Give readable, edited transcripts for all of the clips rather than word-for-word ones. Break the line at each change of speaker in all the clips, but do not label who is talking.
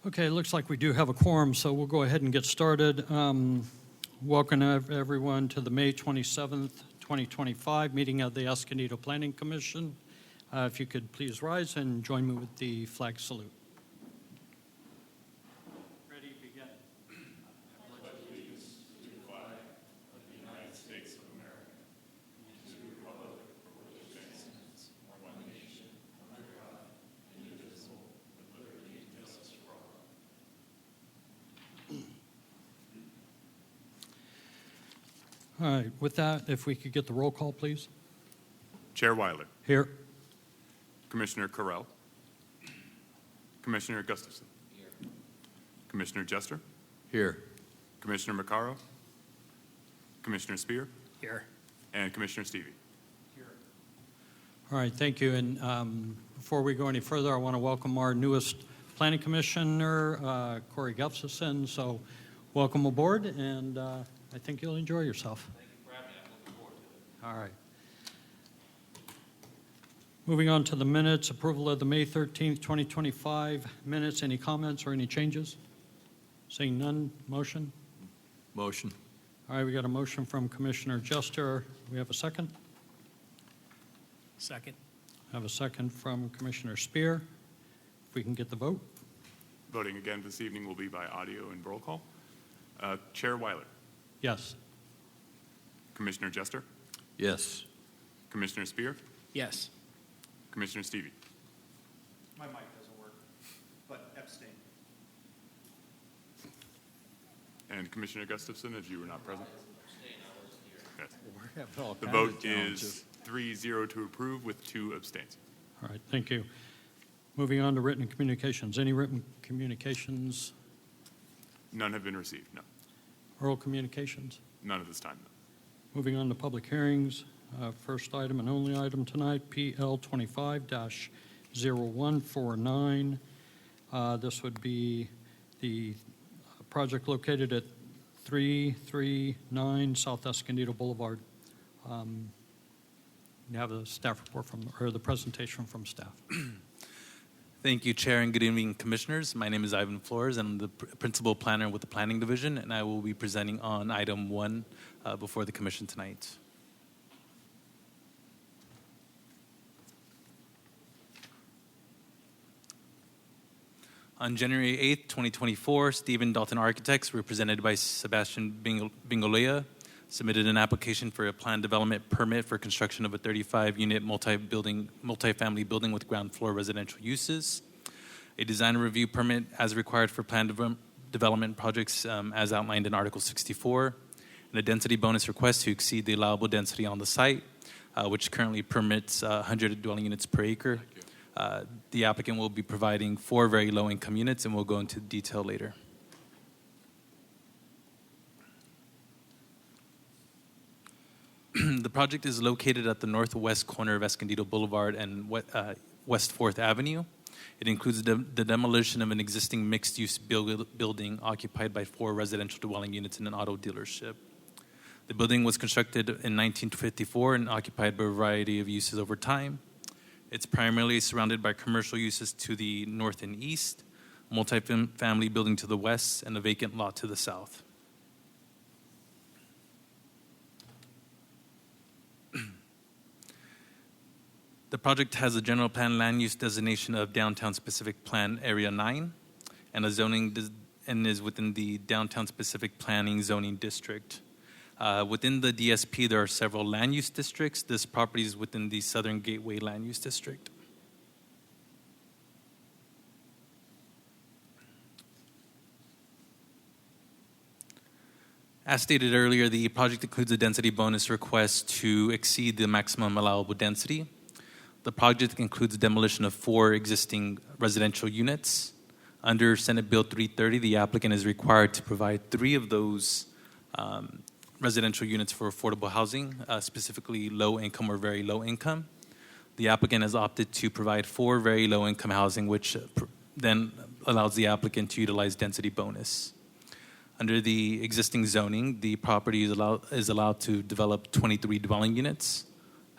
Okay, it looks like we do have a quorum, so we'll go ahead and get started. Welcome everyone to the May 27th, 2025 meeting of the Escondido Planning Commission. If you could please rise and join me with the flag salute. Ready, begin.
I pledge allegiance to the flag of the United States of America and to the republic for which it stands, one nation, under God, indivisible, with liberty and justice for all.
All right, with that, if we could get the roll call, please.
Chair Weiler.
Here.
Commissioner Carell. Commissioner Gustafson.
Here.
Commissioner Jester.
Here.
Commissioner Maccaro. Commissioner Spear.
Here.
And Commissioner Stevie.
All right, thank you. And before we go any further, I want to welcome our newest planning commissioner, Corey Gustafson. So welcome aboard, and I think you'll enjoy yourself.
Thank you for having me. I'm looking forward to it.
All right. Moving on to the minutes, approval of the May 13th, 2025 minutes. Any comments or any changes? Seeing none, motion?
Motion.
All right, we got a motion from Commissioner Jester. We have a second?
Second.
I have a second from Commissioner Spear. If we can get the vote.
Voting again this evening will be by audio and roll call. Chair Weiler.
Yes.
Commissioner Jester.
Yes.
Commissioner Spear.
Yes.
Commissioner Stevie.
My mic doesn't work, but abstain.
And Commissioner Gustafson, as you were not present. Yes.
We're having all
The
kinds
vote
of challenges.
is 3-0 to approve with 2 abstains.
All right, thank you. Moving on to written communications. Any written communications?
None have been received, no.
Oral communications?
None at this time, no.
Moving on to public hearings. First item and only item tonight, PL 25-0149. This would be the project located at 339 South Escondido Boulevard. You have a staff report or the presentation from staff.
Thank you, Chair, and good evening, Commissioners. My name is Ivan Flores, and I'm the Principal Planner with the Planning Division, and I will be presenting on Item 1 before the Commission tonight. On January 8th, 2024, Stephen Dalton Architects, represented by Sebastian Bingolea, submitted an application for a planned development permit for construction of a 35-unit multifamily building with ground floor residential uses, a design review permit as required for planned development projects as outlined in Article 64, and a density bonus request to exceed the allowable density on the site, which currently permits 100 dwelling units per acre. The applicant will be providing 4 very low-income units, and we'll go into detail later. The project is located at the northwest corner of Escondido Boulevard and West 4th Avenue. It includes the demolition of an existing mixed-use building occupied by 4 residential dwelling units and an auto dealership. The building was constructed in 1954 and occupied by a variety of uses over time. It's primarily surrounded by commercial uses to the north and east, multi-family building to the west, and a vacant lot to the south. The project has a general plan land use designation of Downtown Specific Plan Area 9 and a zoning and is within the Downtown Specific Planning Zoning District. Within the DSP, there are several land use districts. This property is within the Southern Gateway Land Use District. As stated earlier, the project includes a density bonus request to exceed the maximum allowable density. The project includes demolition of 4 existing residential units. Under Senate Bill 330, the applicant is required to provide 3 of those residential units for affordable housing, specifically low income or very low income. The applicant has opted to provide 4 very low income housing, which then allows the applicant to utilize density bonus. Under the existing zoning, the property is allowed to develop 23 dwelling units.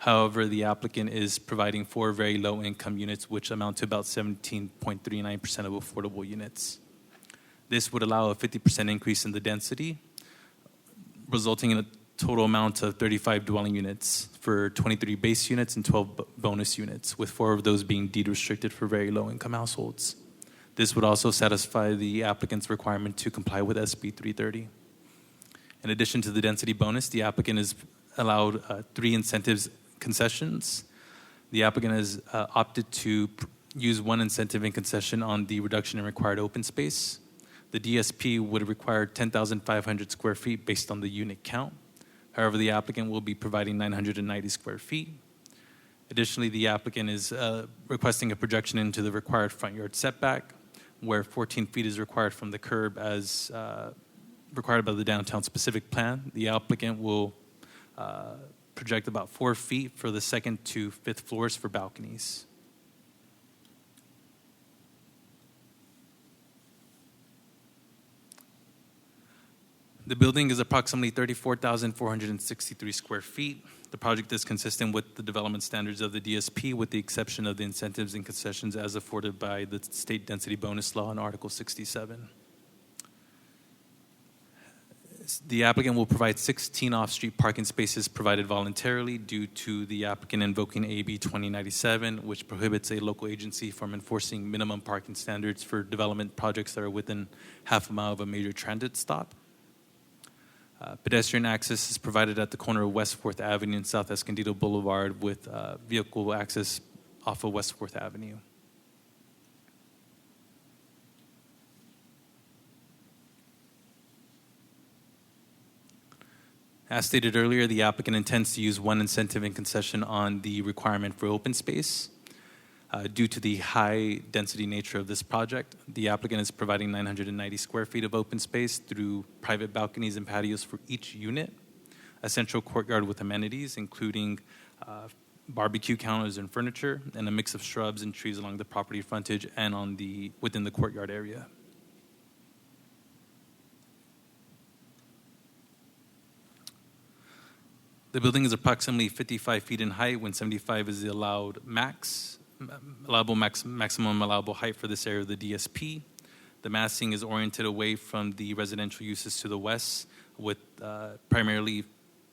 However, the applicant is providing 4 very low income units, which amount to about 17.39% of affordable units. This would allow a 50% increase in the density, resulting in a total amount of 35 dwelling units for 23 base units and 12 bonus units, with 4 of those being deed restricted for very low-income households. This would also satisfy the applicant's requirement to comply with SB 330. In addition to the density bonus, the applicant is allowed 3 incentives concessions. The applicant has opted to use 1 incentive and concession on the reduction in required open space. The DSP would require 10,500 square feet based on the unit count. However, the applicant will be providing 990 square feet. Additionally, the applicant is requesting a projection into the required front yard setback, where 14 feet is required from the curb as required by the downtown specific plan. The applicant will project about 4 feet for the 2nd to 5th floors for balconies. The building is approximately 34,463 square feet. The project is consistent with the development standards of the DSP, with the exception of the incentives and concessions as afforded by the state density bonus law in Article 67. The applicant will provide 16 off-street parking spaces provided voluntarily due to the applicant invoking AB 2097, which prohibits a local agency from enforcing minimum parking standards for development projects that are within half a mile of a major transit stop. Pedestrian access is provided at the corner of West 4th Avenue and South Escondido Boulevard, with vehicle access off of West 4th Avenue. As stated earlier, the applicant intends to use 1 incentive and concession on the requirement for open space. Due to the high density nature of this project, the applicant is providing 990 square feet of open space through private balconies and patios for each unit, a central courtyard with amenities, including barbecue counters and furniture, and a mix of shrubs and trees along the property frontage and within the courtyard area. The building is approximately 55 feet in height, when 75 is the maximum allowable height for this area of the DSP. The massing is oriented away from the residential uses to the west, with primarily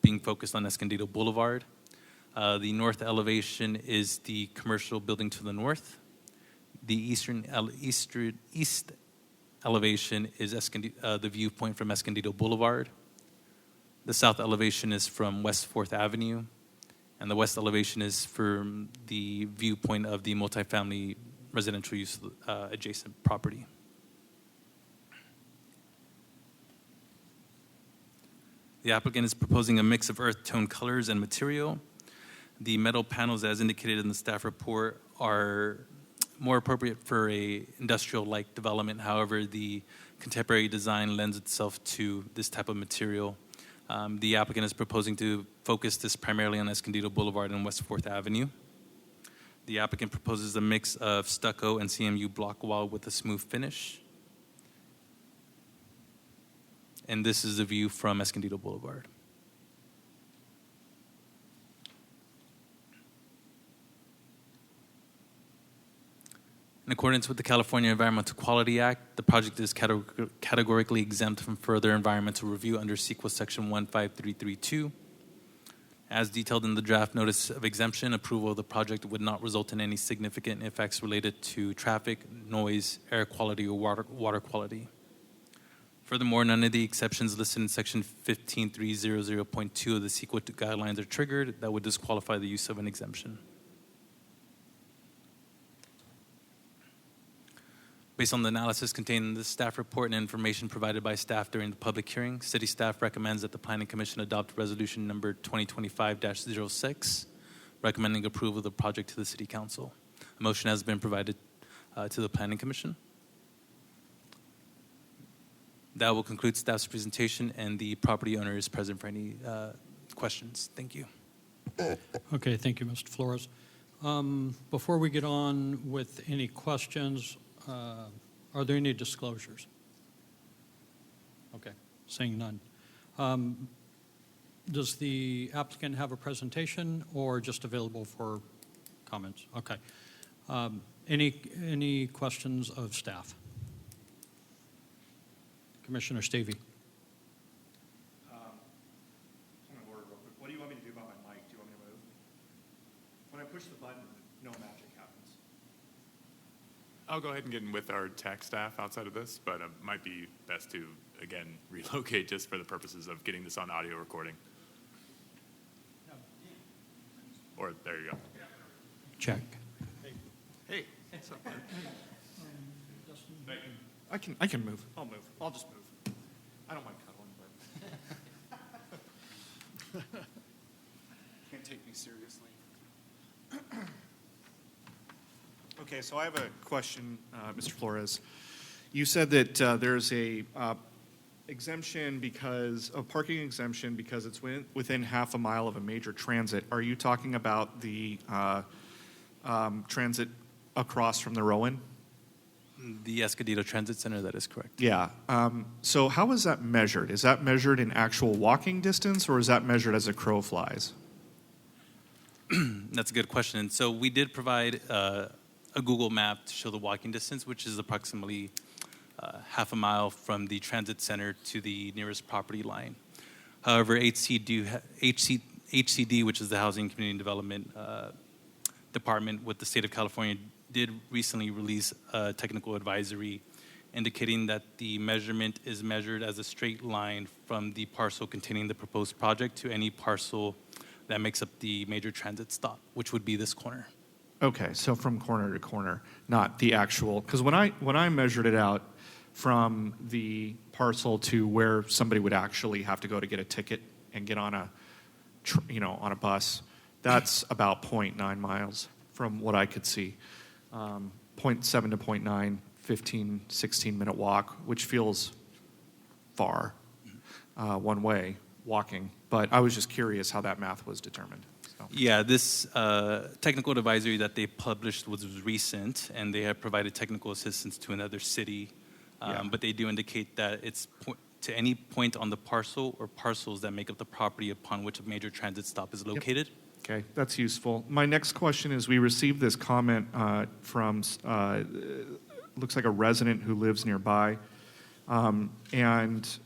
being focused on Escondido Boulevard. The north elevation is the commercial building to the north. The east elevation is the viewpoint from Escondido Boulevard. The south elevation is from West 4th Avenue, and the west elevation is from the viewpoint of the multifamily residential use adjacent property. The applicant is proposing a mix of earth tone colors and material. The metal panels, as indicated in the staff report, are more appropriate for a industrial-like development. However, the contemporary design lends itself to this type of material. The applicant is proposing to focus this primarily on Escondido Boulevard and West 4th Avenue. The applicant proposes a mix of stucco and CMU block wall with a smooth finish. And this is the view from Escondido Boulevard. In accordance with the California Environmental Quality Act, the project is categorically exempt from further environmental review under CEQA Section 15332. As detailed in the draft notice of exemption, approval of the project would not result in any significant effects related to traffic, noise, air quality, or water quality. Furthermore, none of the exceptions listed in Section 15300.2 of the CEQA guidelines are triggered that would disqualify the use of an exemption. Based on the analysis contained in the staff report and information provided by staff during the public hearing, City staff recommends that the Planning Commission adopt resolution number 2025-06, recommending approval of the project to the City Council. A motion has been provided to the Planning Commission. That will conclude staff's presentation, and the property owner is present for any questions. Thank you.
Okay, thank you, Mr. Flores. Before we get on with any questions, are there any disclosures? Okay, seeing none. Does the applicant have a presentation or just available for comments? Okay. Any questions of staff? Commissioner Stevie.
Point of order real quick. What do you want me to do about my mic? Do you want me to move? When I push the button, no magic happens.
I'll go ahead and get in with our tech staff outside of this, but it might be best to, again, relocate just for the purposes of getting this on audio recording. Or, there you go.
Check.
Hey. I can move. I'll move. I'll just move. I don't mind cuddling, but can't take me seriously. Okay, so I have a question, Mr. Flores. You said that there's a exemption because of parking exemption because it's within half a mile of a major transit. Are you talking about the transit across from the Rowan?
The Escondido Transit Center, that is correct.
Yeah. So how is that measured? Is that measured in actual walking distance, or is that measured as a crow flies?
That's a good question. And so we did provide a Google map to show the walking distance, which is approximately half a mile from the transit center to the nearest property line. However, HCD, which is the Housing and Community Development Department with the state of California, did recently release a technical advisory indicating that the measurement is measured as a straight line from the parcel containing the proposed project to any parcel that makes up the major transit stop, which would be this corner.
Okay, so from corner to corner, not the actual. Because when I measured it out from the parcel to where somebody would actually have to go to get a ticket and get on a bus, that's about 0.9 miles from what I could see. 0.7 to 0.9, 15, 16-minute walk, which feels far one way walking. But I was just curious how that math was determined. So.
Yeah, this technical advisory that they published was recent, and they have provided technical assistance to another city. But they do indicate that it's to any point on the parcel or parcels that make up the property upon which a major transit stop is located.
Yep. Okay, that's useful. My next question is, we received this comment from, looks like a resident who lives nearby, and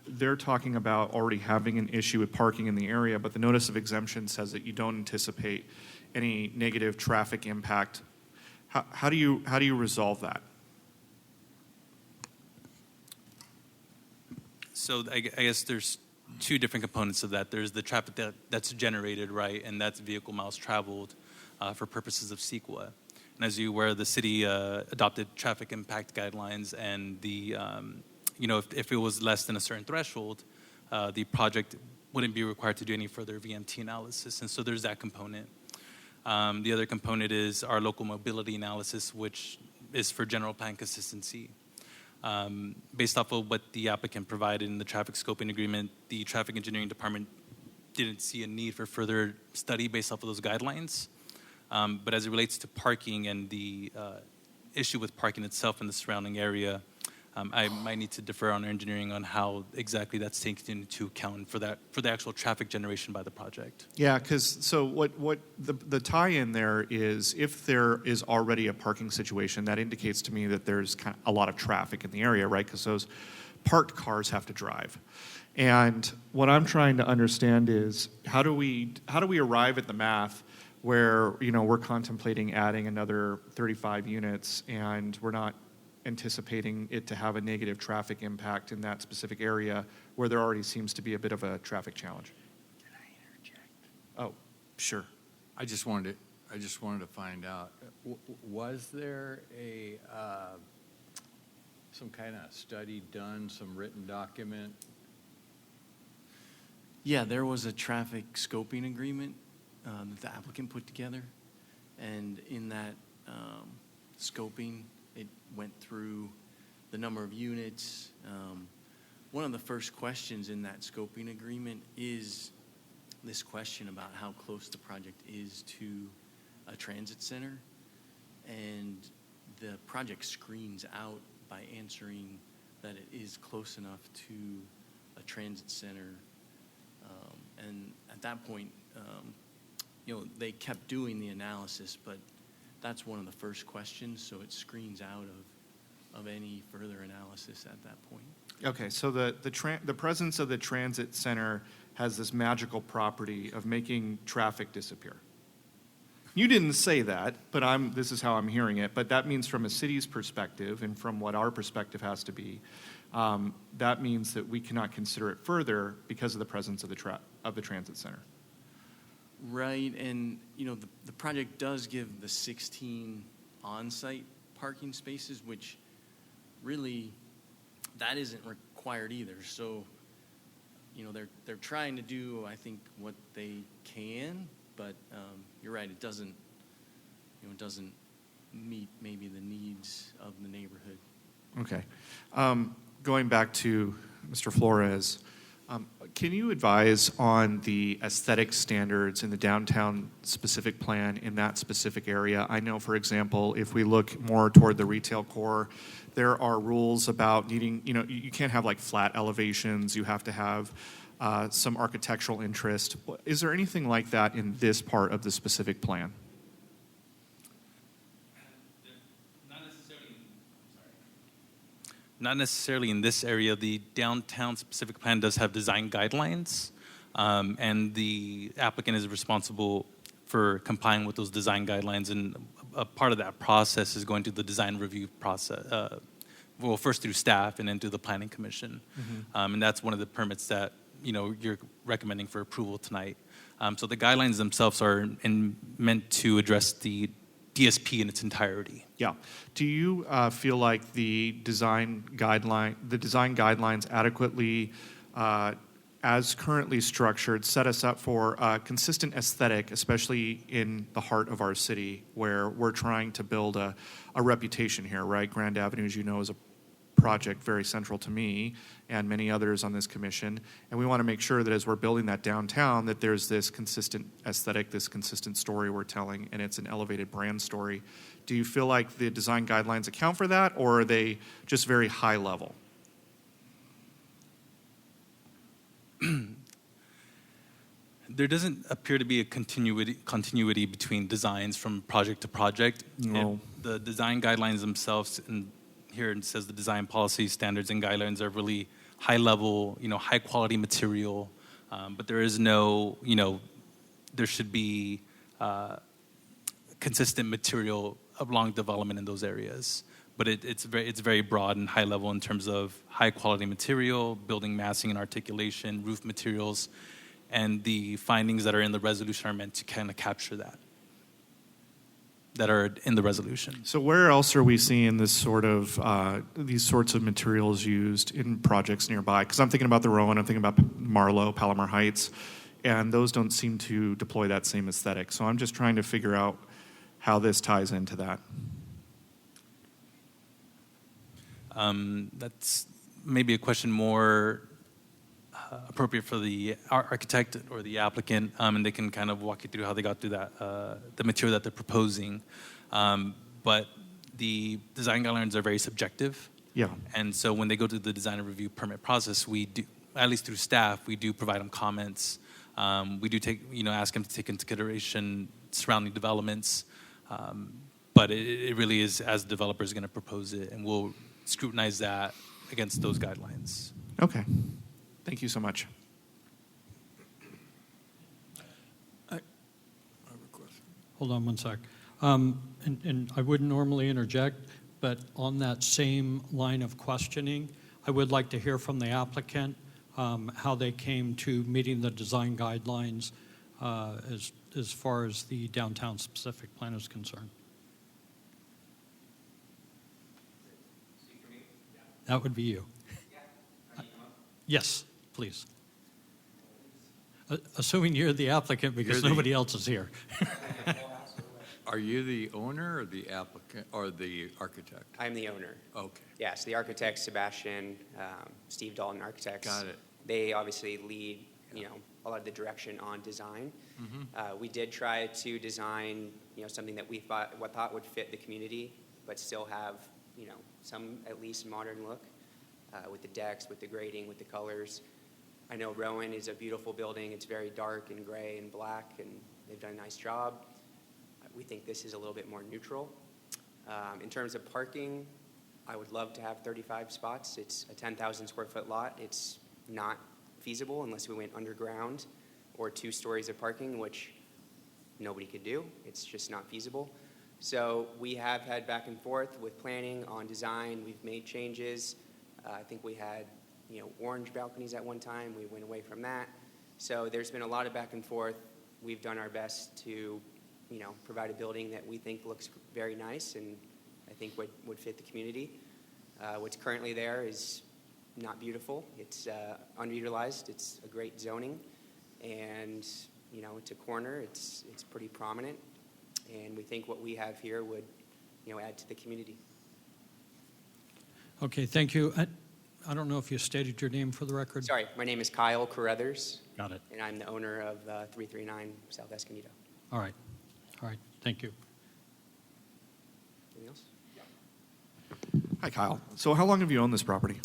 they're talking about already having an issue with parking in the area, but the notice of exemption says that you don't anticipate any negative traffic impact. How do you resolve that?
So I guess there's two different components of that. There's the traffic that's generated, right, and that's vehicle miles traveled for purposes of CEQA. And as you're aware, the city adopted traffic impact guidelines, and the if it was less than a certain threshold, the project wouldn't be required to do any further VMT analysis. And so there's that component. The other component is our local mobility analysis, which is for general plan consistency. Based off of what the applicant provided in the traffic scoping agreement, the traffic engineering department didn't see a need for further study based off of those guidelines. But as it relates to parking and the issue with parking itself in the surrounding area, I might need to defer on our engineering on how exactly that's taken into account for the actual traffic generation by the project.
Yeah, because so what the tie-in there is, if there is already a parking situation, that indicates to me that there's kind of a lot of traffic in the area, right? Because those parked cars have to drive. And what I'm trying to understand is, how do we arrive at the math where we're contemplating adding another 35 units and we're not anticipating it to have a negative traffic impact in that specific area where there already seems to be a bit of a traffic challenge?
Can I interject?
Oh, sure.
I just wanted to find out, was there a some kind of study done, some written document?
Yeah, there was a traffic scoping agreement that the applicant put together, and in that scoping, it went through the number of units. One of the first questions in that scoping agreement is this question about how close the project is to a transit center, and the project screens out by answering that it is close enough to a transit center. And at that point, they kept doing the analysis, but that's one of the first questions, so it screens out of any further analysis at that point.
Okay, so the presence of the transit center has this magical property of making traffic disappear. You didn't say that, but this is how I'm hearing it. But that means from a city's perspective and from what our perspective has to be, that means that we cannot consider it further because of the presence of the transit center.
Right, and, you know, the project does give the 16 on-site parking spaces, which really, that isn't required either. So, you know, they're trying to do, I think, what they can, but you're right, it doesn't meet maybe the needs of the neighborhood.
Okay. Going back to Mr. Flores, can you advise on the aesthetic standards in the downtown specific plan in that specific area? I know, for example, if we look more toward the retail core, there are rules about needing, you can't have like flat elevations. You have to have some architectural interest. Is there anything like that in this part of the specific plan?
Not necessarily in this area. The downtown specific plan does have design guidelines, and the applicant is responsible for complying with those design guidelines. And a part of that process is going through the design review process. Well, first through staff and then through the planning commission. And that's one of the permits that you're recommending for approval tonight. So the guidelines themselves are meant to address the DSP in its entirety.
Yeah. Do you feel like the design guidelines adequately, as currently structured, set us up for a consistent aesthetic, especially in the heart of our city, where we're trying to build a reputation here, right? Grand Avenue, as you know, is a project very central to me and many others on this commission, and we want to make sure that as we're building that downtown, that there's this consistent aesthetic, this consistent story we're telling, and it's an elevated brand story. Do you feel like the design guidelines account for that, or are they just very high level?
There doesn't appear to be a continuity between designs from project to project.
No.
The design guidelines themselves, and here it says the design policy standards and guidelines are really high level, high quality material, but there is no, there should be consistent material along development in those areas. But it's very broad and high level in terms of high quality material, building massing and articulation, roof materials, and the findings that are in the resolution are meant to kind of capture that are in the resolution.
So where else are we seeing this sort of these sorts of materials used in projects nearby? Because I'm thinking about the Rowan, I'm thinking about Marlowe, Palomar Heights, and those don't seem to deploy that same aesthetic. So I'm just trying to figure out how this ties into that.
That's maybe a question more appropriate for the architect or the applicant, and they can kind of walk you through how they got through that, the material that they're proposing. But the design guidelines are very subjective.
Yeah.
And so when they go through the design and review permit process, we do, at least through staff, we do provide them comments. We do ask them to take into consideration surrounding developments. But it really is as the developer is going to propose it, and we'll scrutinize that against those guidelines.
Okay. Thank you so much.
Hold on one sec. And I wouldn't normally interject, but on that same line of questioning, I would like to hear from the applicant how they came to meeting the design guidelines as far as the downtown specific plan is concerned. That would be you. Yes, please. Assuming you're the applicant because nobody else is here.
Are you the owner or the applicant or the architect?
I'm the owner.
Okay.
Yes, the architects, Sebastian, Steve Dalton Architects.
Got it.
They obviously lead, a lot of the direction on design.
Mm-hmm.
We did try to design, something that we thought would fit the community, but still have, some at least modern look with the decks, with the grading, with the colors. I know Rowan is a beautiful building. It's very dark and gray and black, and they've done a nice job. We think this is a little bit more neutral. In terms of parking, I would love to have 35 spots. It's a 10,000 square foot lot. It's not feasible unless we went underground or 2 stories of parking, which nobody could do. It's just not feasible. So we have had back and forth with planning on design. We've made changes. I think we had, orange balconies at one time. We went away from that. So there's been a lot of back and forth. We've done our best to, provide a building that we think looks very nice and I think would fit the community. What's currently there is not beautiful. It's underutilized. It's a great zoning, and it's a corner. It's pretty prominent, and we think what we have here would, add to the community.
Okay, thank you. I don't know if you stated your name for the record.
Sorry, my name is Kyle Carruthers,
Got it.
and I'm the owner of 339 South Escondido.
All right. Thank you.
Anything else?
Hi, Kyle. So how long have you owned this property?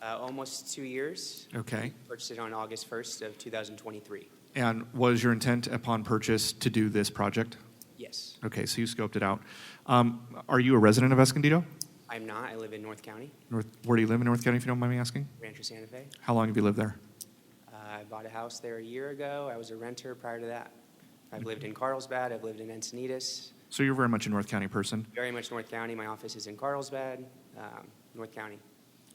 Almost 2 years.
Okay.
Purchased it on August 1st of 2023.
And was your intent upon purchase to do this project?
Yes.
Okay, so you scoped it out. Are you a resident of Escondido?
I'm not. I live in North County,
Where do you live in North County, if you don't mind me asking?
Rancho Santa Fe.
How long have you lived there?
I bought a house there a year ago. I was a renter prior to that. I've lived in Carlsbad. I've lived in Encinitas.
So you're very much a North County person.
Very much North County. My office is in Carlsbad, North County.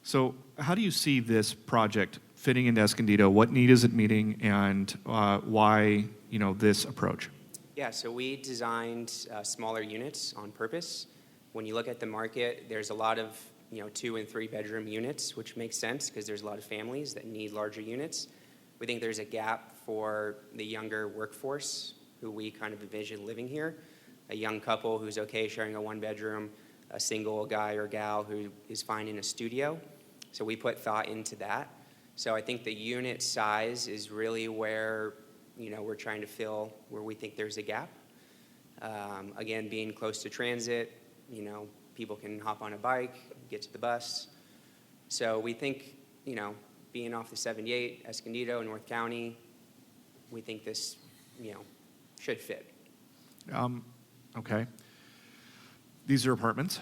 So how do you see this project fitting into Escondido? What need is it meeting, and why, this approach?
Yeah, so we designed smaller units on purpose. When you look at the market, there's a lot of 2 and 3 bedroom units, which makes sense because there's a lot of families that need larger units. We think there's a gap for the younger workforce who we kind of envision living here. A young couple who's okay sharing a 1 bedroom, a single guy or gal who is fine in a studio. So we put thought into that. So I think the unit size is really where we're trying to fill where we think there's a gap. Again, being close to transit, people can hop on a bike, get to the bus. So we think, being off the 78, Escondido, North County, we think this, should fit.
Okay. These are apartments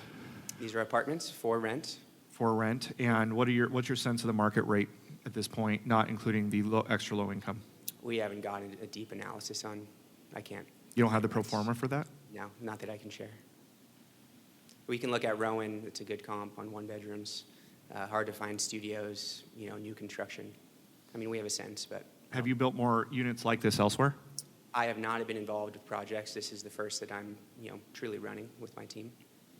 These are apartments for rent.
for rent, and what's your sense of the market rate at this point, not including the extra low income?
We haven't gotten a deep analysis on. I can't.
You don't have the pro forma for that?
No, not that I can share. We can look at Rowan. It's a good comp on 1 bedrooms. Hard to find studios, new construction. I mean, we have a sense, but.
Have you built more units like this elsewhere?
I have not been involved with projects. This is the first that I'm, truly running with my team.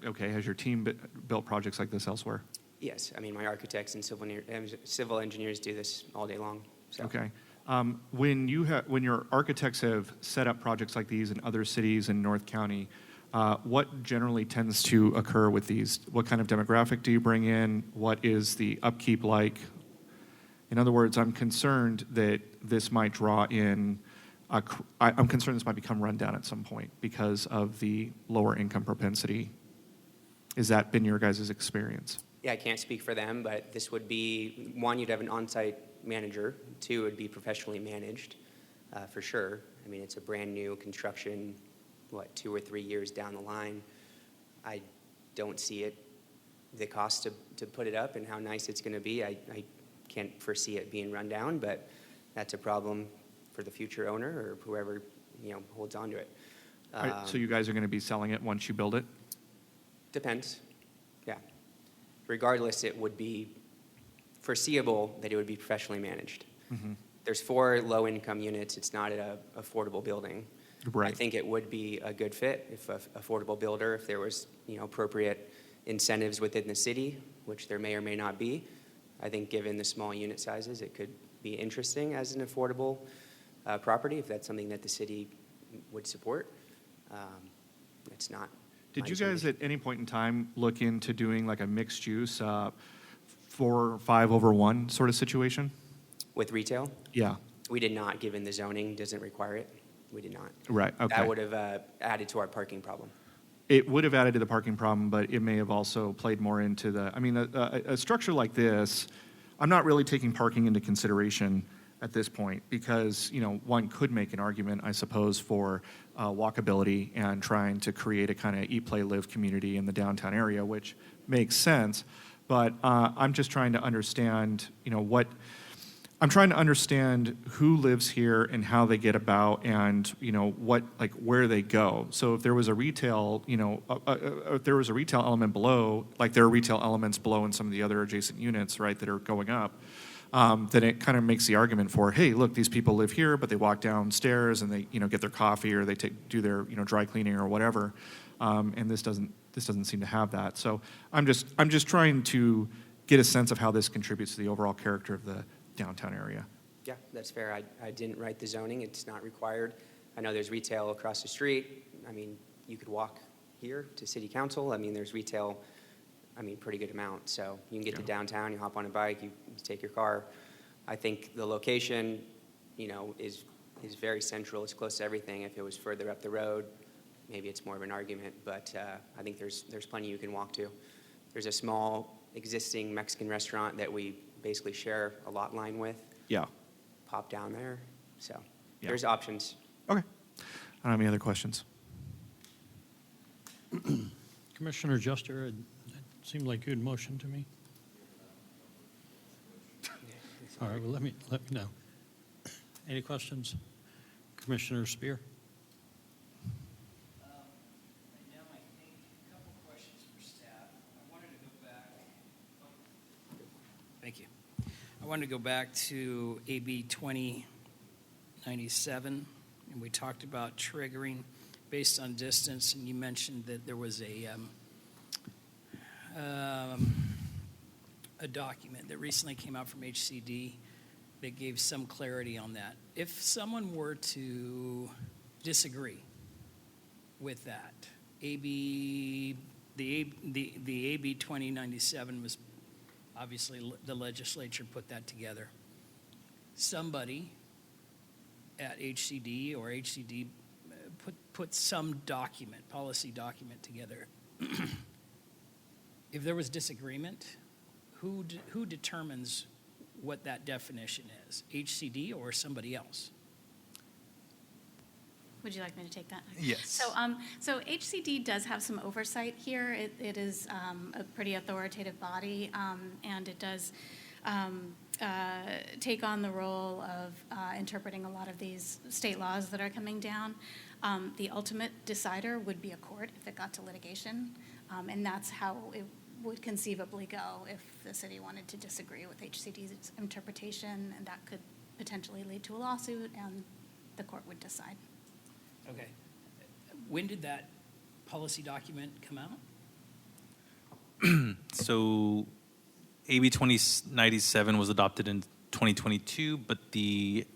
Okay, has your team built projects like this elsewhere?
Yes, I mean, my architects and civil engineers do this all day long. So.
Okay. When your architects have set up projects like these in other cities in North County, what generally tends to occur with these? What kind of demographic do you bring in? What is the upkeep like? In other words, I'm concerned that this might draw in, I'm concerned this might become rundown at some point because of the lower income propensity. Has that been your guys' experience?
Yeah, I can't speak for them, but this would be, 1, you'd have an on-site manager. 2, it would be professionally managed, for sure. I mean, it's a brand new construction, 2 or 3 years down the line. I don't see the cost to put it up and how nice it's going to be. I can't foresee it being run down, but that's a problem for the future owner or whoever, holds on to it.
So you guys are going to be selling it once you build it?
Depends, yeah. Regardless, it would be foreseeable that it would be professionally managed.
Mm-hmm.
There's 4 low-income units. It's not an affordable building.
Right.
I think it would be a good fit if an affordable builder, if there was appropriate incentives within the city, which there may or may not be. I think given the small unit sizes, it could be interesting as an affordable property if that's something that the city would support. It's not.
Did you guys at any point in time look into doing like a mixed use 4 or 5 over 1 sort of situation?
With retail?
Yeah.
We did not, given the zoning doesn't require it. We did not.
Right, okay.
That would have added to our parking problem.
It would have added to the parking problem, but it may have also played more into a structure like this, I'm not really taking parking into consideration. at this point, because one could make an argument, I suppose, for walkability and trying to create a kind of eat, play, live community in the downtown area, which makes sense. But I'm just trying to understand, I'm trying to understand who lives here and how they get about, and where they go. So if there was a retail, if there was a retail element below, like there are retail elements below in some of the other adjacent units, right, that are going up, then it kind of makes the argument for, hey, look, these people live here, but they walk downstairs and they get their coffee, or they do their dry cleaning or whatever, and this doesn't seem to have that. So I'm just trying to get a sense of how this contributes to the overall character of the downtown area.
Yeah, that's fair. I didn't write the zoning. It's not required. I know there's retail across the street. I mean, you could walk here to city council. I mean, there's retail, pretty good amount. So you can get to downtown, you hop on a bike, you take your car. I think the location, is very central. It's close to everything. If it was further up the road, maybe it's more of an argument. But I think there's plenty you can walk to. There's a small existing Mexican restaurant that we basically share a lot line with.
Yeah.
Pop down there. So
Yeah.
there's options.
Okay. I don't have any other questions.
Commissioner Jester, it seemed like you had motioned to me. All right, well, let me know. Any questions? Commissioner Spear?
Right now, I think a couple questions for staff. I wanted to go back. Thank you. I wanted to go back to AB 2097, and we talked about triggering based on distance, and you mentioned that there was a document that recently came out from HCD that gave some clarity on that. If someone were to disagree with that, the AB 2097 was obviously the legislature put that together. Somebody at HCD or HCD put some document, policy document together. If there was disagreement, who determines what that definition is? HCD or somebody else?
Would you like me to take that?
Yes.
So HCD does have some oversight here. It is a pretty authoritative body, and it does take on the role of interpreting a lot of these state laws that are coming down. The ultimate decider would be a court if it got to litigation, and that's how it would conceivably go if the city wanted to disagree with HCD's interpretation, and that could potentially lead to a lawsuit, and the court would decide.
Okay. When did that policy document come out?
So AB 2097 was adopted in 2022, but the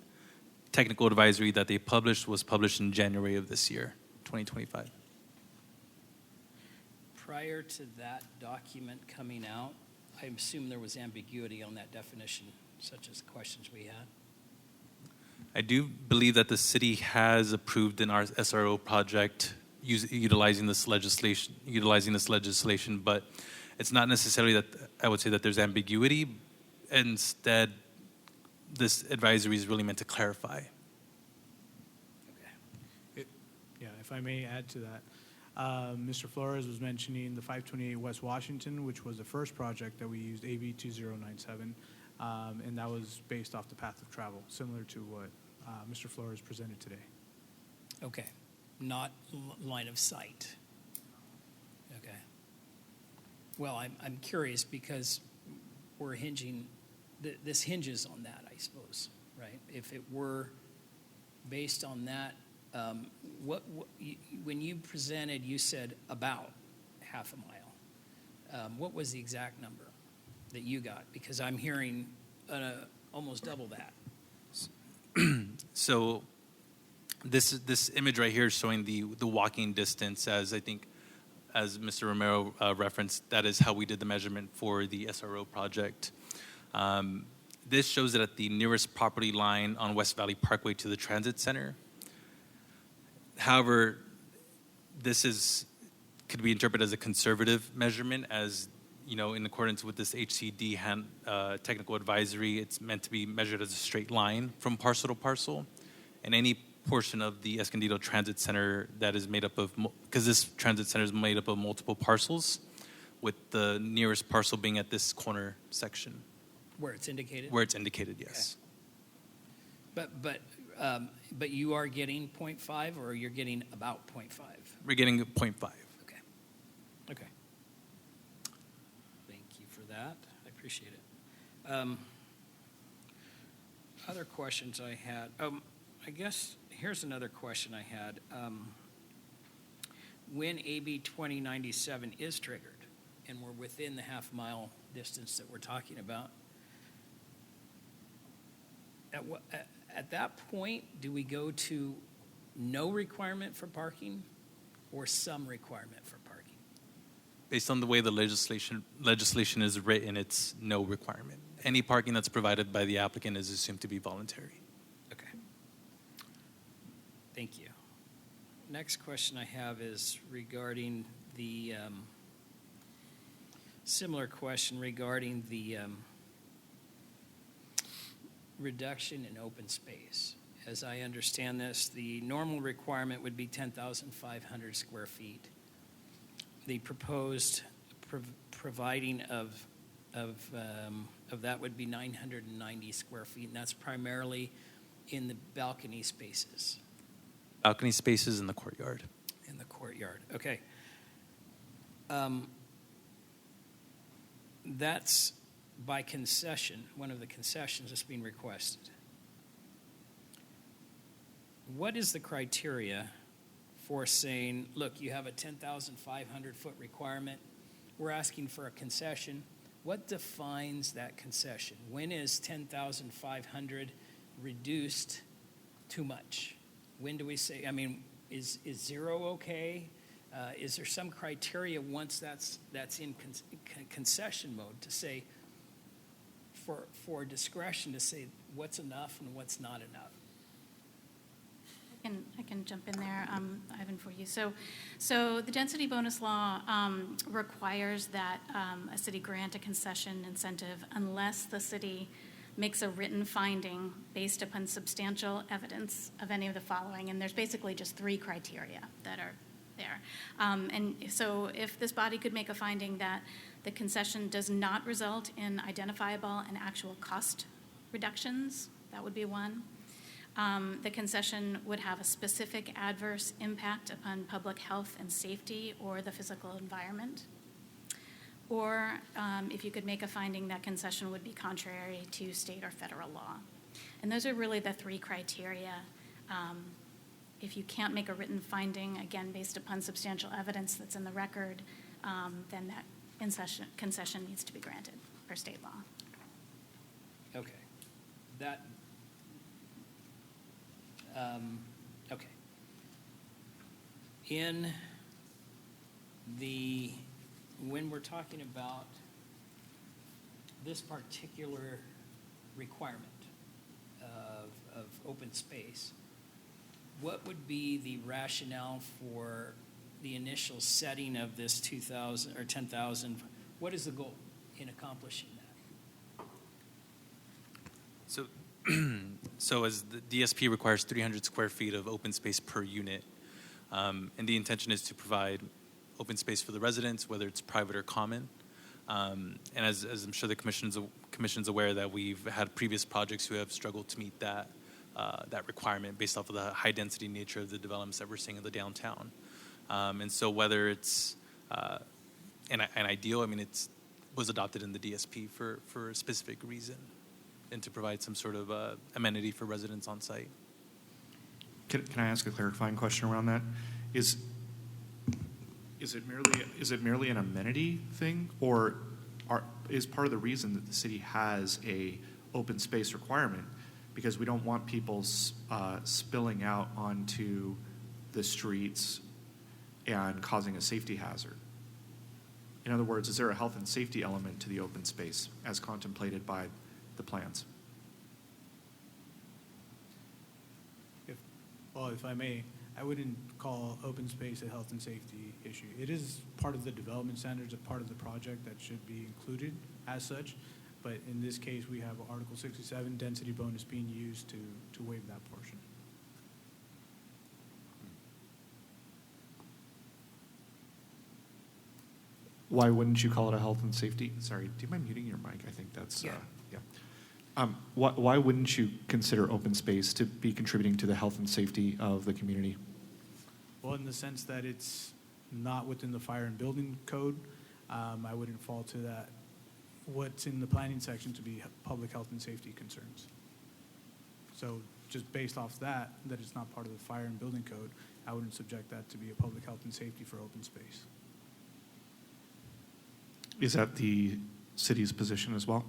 technical advisory that they published was published in January of this year, 2025.
Prior to that document coming out, I assume there was ambiguity on that definition, such as the questions we had.
I do believe that the city has approved an SRO project utilizing this legislation, but it's not necessarily that I would say that there's ambiguity. Instead, this advisory is really meant to clarify.
If I may add to that, Mr. Flores was mentioning the 528 West Washington, which was the first project that we used, AB 2097, and that was based off the path of travel, similar to what Mr. Flores presented today.
Okay, not line of sight. Okay. Well, I'm curious because we're hinging, this hinges on that, I suppose, right? If it were based on that, when you presented, you said about half a mile. What was the exact number that you got? Because I'm hearing almost double that.
So this image right here is showing the walking distance, as I think, as Mr. Romero referenced, that is how we did the measurement for the SRO project. This shows it at the nearest property line on West Valley Parkway to the transit center. However, this could be interpreted as a conservative measurement, as in accordance with this HCD technical advisory, it's meant to be measured as a straight line from parcel to parcel. And any portion of the Escondido Transit Center that is made up of, because this transit center is made up of multiple parcels, with the nearest parcel being at this corner section.
Where it's indicated?
Where it's indicated, yes.
But you are getting 0.5, or you're getting about 0.5?
We're getting 0.5.
Okay. Okay. Thank you for that. I appreciate it. Other questions I had. I guess here's another question I had. When AB 2097 is triggered, and we're within the half-mile distance that we're talking about, at that point, do we go to no requirement for parking or some requirement for parking?
Based on the way the legislation is written, it's no requirement. Any parking that's provided by the applicant is assumed to be voluntary.
Okay. Thank you. Next question I have is regarding the similar question regarding the reduction in open space. As I understand this, the normal requirement would be 10,500 square feet. The proposed providing of that would be 990 square feet, and that's primarily in the balcony spaces.
Balcony spaces in the courtyard.
In the courtyard, okay. That's by concession, one of the concessions that's being requested. What is the criteria for saying, look, you have a 10,500 foot requirement, we're asking for a concession? What defines that concession? When is 10,500 reduced too much? When do we say, is 0 okay? Is there some criteria once that's in concession mode to say, for discretion to say what's enough and what's not enough?
I can jump in there, Ivan, for you. So the density bonus law requires that a city grant a concession incentive unless the city makes a written finding based upon substantial evidence of any of the following. And there's basically just 3 criteria that are there. And so if this body could make a finding that the concession does not result in identifiable and actual cost reductions, that would be one. The concession would have a specific adverse impact upon public health and safety or the physical environment. Or if you could make a finding that concession would be contrary to state or federal law. And those are really the 3 criteria. If you can't make a written finding, again, based upon substantial evidence that's in the record, then that concession needs to be granted per state law.
Okay. Okay. When we're talking about this particular requirement of open space, what would be the rationale for the initial setting of this 2,000 or 10,000? What is the goal in accomplishing that?
So as the DSP requires 300 square feet of open space per unit, and the intention is to provide open space for the residents, whether it's private or common. And as I'm sure the commission's aware that we've had previous projects who have struggled to meet that requirement based off of the high density nature of the developments that we're seeing in the downtown. And so whether it's an ideal, it was adopted in the DSP for a specific reason, and to provide some sort of amenity for residents on site.
Can I ask a clarifying question around that? Is it merely an amenity thing, or is part of the reason that the city has a open space requirement because we don't want people spilling out onto the streets and causing a safety hazard? In other words, is there a health and safety element to the open space as contemplated by the plans?
If I may, I wouldn't call open space a health and safety issue. It is part of the development standards, a part of the project that should be included as such. But in this case, we have Article 67 density bonus being used to waive that portion.
Why wouldn't you call it a health and safety? Sorry, do you mind muting your mic? I think that's,
Yeah.
Why wouldn't you consider open space to be contributing to the health and safety of the community?
Well, in the sense that it's not within the fire and building code, I wouldn't fall to that, what's in the planning section to be public health and safety concerns. So just based off that it's not part of the fire and building code, I wouldn't subject that to be a public health and safety for open space.
Is that the city's position as well?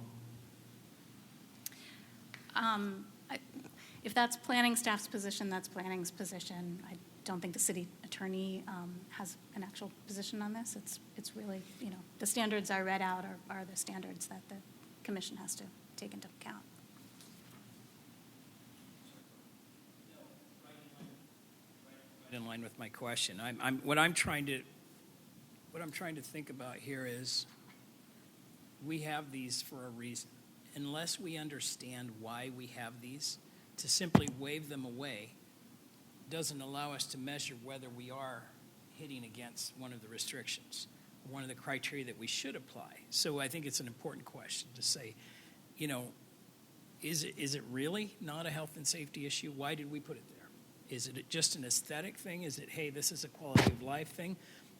If that's planning staff's position, that's planning's position. I don't think the city attorney has an actual position on this. It's really, the standards I read out are the standards that the commission has to take into account.
In line with my question, what I'm trying to think about here is, we have these for a reason. Unless we understand why we have these, to simply wave them away doesn't allow us to measure whether we are hitting against one of the restrictions, one of the criteria that we should apply. So I think it's an important question to say, is it really not a health and safety issue? Why did we put it there? Is it just an aesthetic thing? Is it, hey, this is a quality of life thing?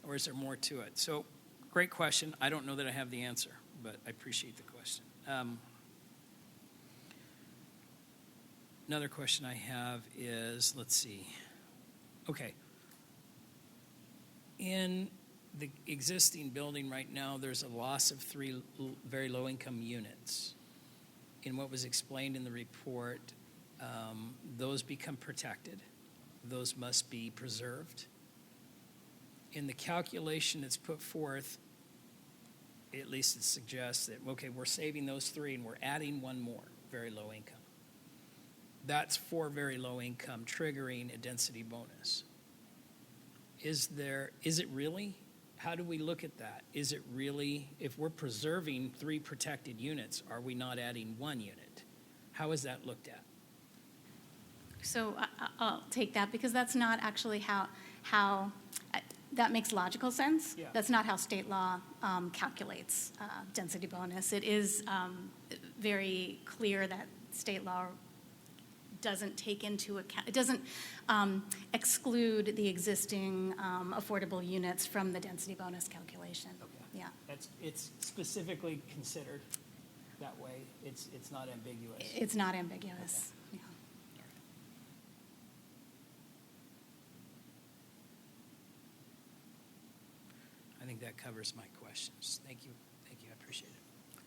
Or is there more to it? So, great question. I don't know that I have the answer, but I appreciate the question. Another question I have is, let's see. Okay. In the existing building right now, there's a loss of 3 very low-income units. In what was explained in the report, those become protected. Those must be preserved. In the calculation that's put forth, at least it suggests that, okay, we're saving those 3 and we're adding 1 more, very low income. That's for very low income, triggering a density bonus. Is it really? How do we look at that? Is it really, if we're preserving 3 protected units, are we not adding 1 unit? How is that looked at?
So I'll take that because that's not actually how that makes logical sense.
Yeah.
That's not how state law calculates density bonus. It is very clear that state law doesn't take into account, it doesn't exclude the existing affordable units from the density bonus calculation.
Okay.
Yeah.
It's specifically considered that way. It's not ambiguous.
It's not ambiguous. Yeah.
I think that covers my questions. Thank you. Thank you. I appreciate it.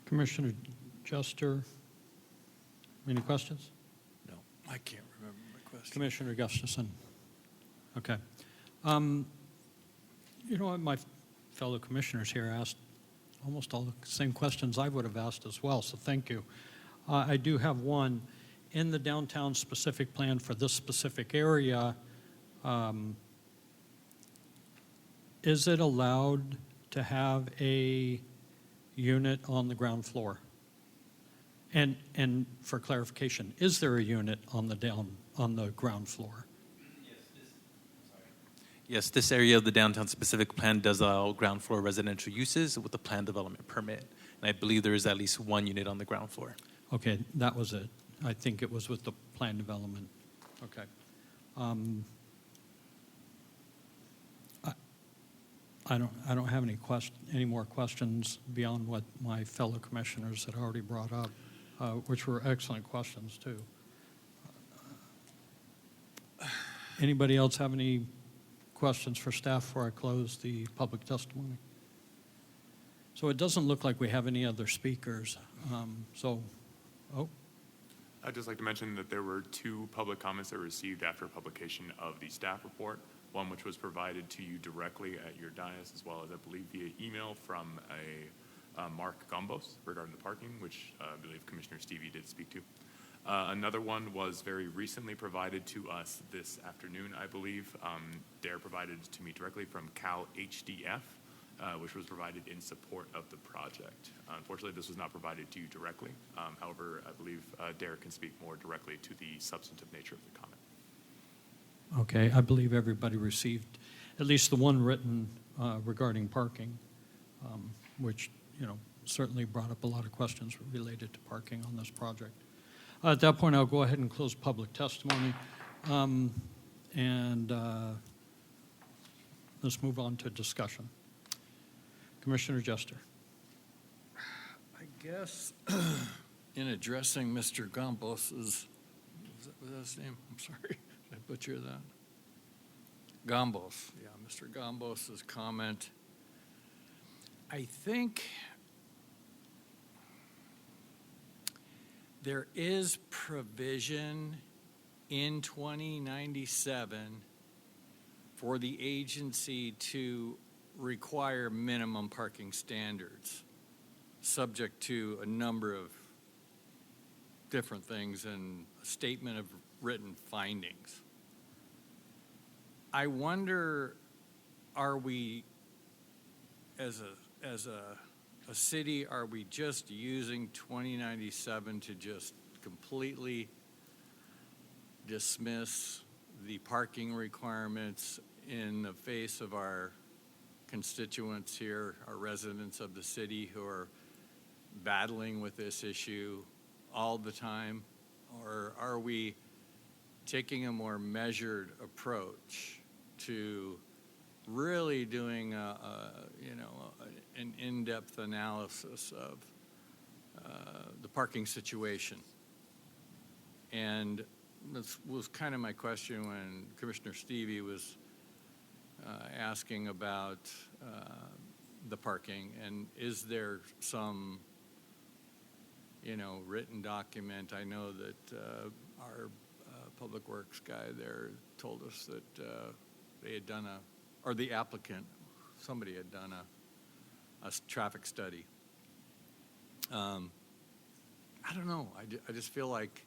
Commissioner Jester, any questions?
No, I can't remember my question.
Commissioner Gustafson? Okay. What my fellow commissioners here asked almost all the same questions I would have asked as well, so thank you. I do have one. In the downtown specific plan for this specific area, is it allowed to have a unit on the ground floor? And for clarification, is there a unit on the ground floor?
Yes, this area of the downtown specific plan does allow ground floor residential uses with a plan development permit. And I believe there is at least 1 unit on the ground floor.
Okay, that was it. I think it was with the plan development. Okay. I don't have any more questions beyond what my fellow commissioners had already brought up, which were excellent questions too. Anybody else have any questions for staff before I close the public testimony? So it doesn't look like we have any other speakers.
I'd just like to mention that there were 2 public comments that were received after publication of the staff report. One which was provided to you directly at your dais, as well as I believe via email from a Mark Gombos regarding the parking, which I believe Commissioner Stevie did speak to. Another one was very recently provided to us this afternoon, I believe. Dare provided it to me directly from Cal HDF, which was provided in support of the project. Unfortunately, this was not provided to you directly. However, I believe Dare can speak more directly to the substantive nature of the comment.
Okay, I believe everybody received at least the one written regarding parking, which, certainly brought up a lot of questions related to parking on this project. At that point, I'll go ahead and close public testimony. And let's move on to discussion. Commissioner Jester.
I guess in addressing Mr. Gambos's, was that his name? I'm sorry, did I butcher that? Gambos, yeah, Mr. Gambos's comment. I think there is provision in 2097 for the agency to require minimum parking standards, subject to a number of different things and a statement of written findings. I wonder, are we, as a city, are we just using 2097 to just completely dismiss the parking requirements in the face of our constituents here, our residents of the city who are battling with this issue all the time? Or are we taking a more measured approach to really doing an in-depth analysis of the parking situation? And this was kind of my question when Commissioner Stevie was asking about the parking, and is there some written document? I know that our Public Works guy there told us that they had done or the applicant, somebody had done a traffic study. I don't know. I just feel like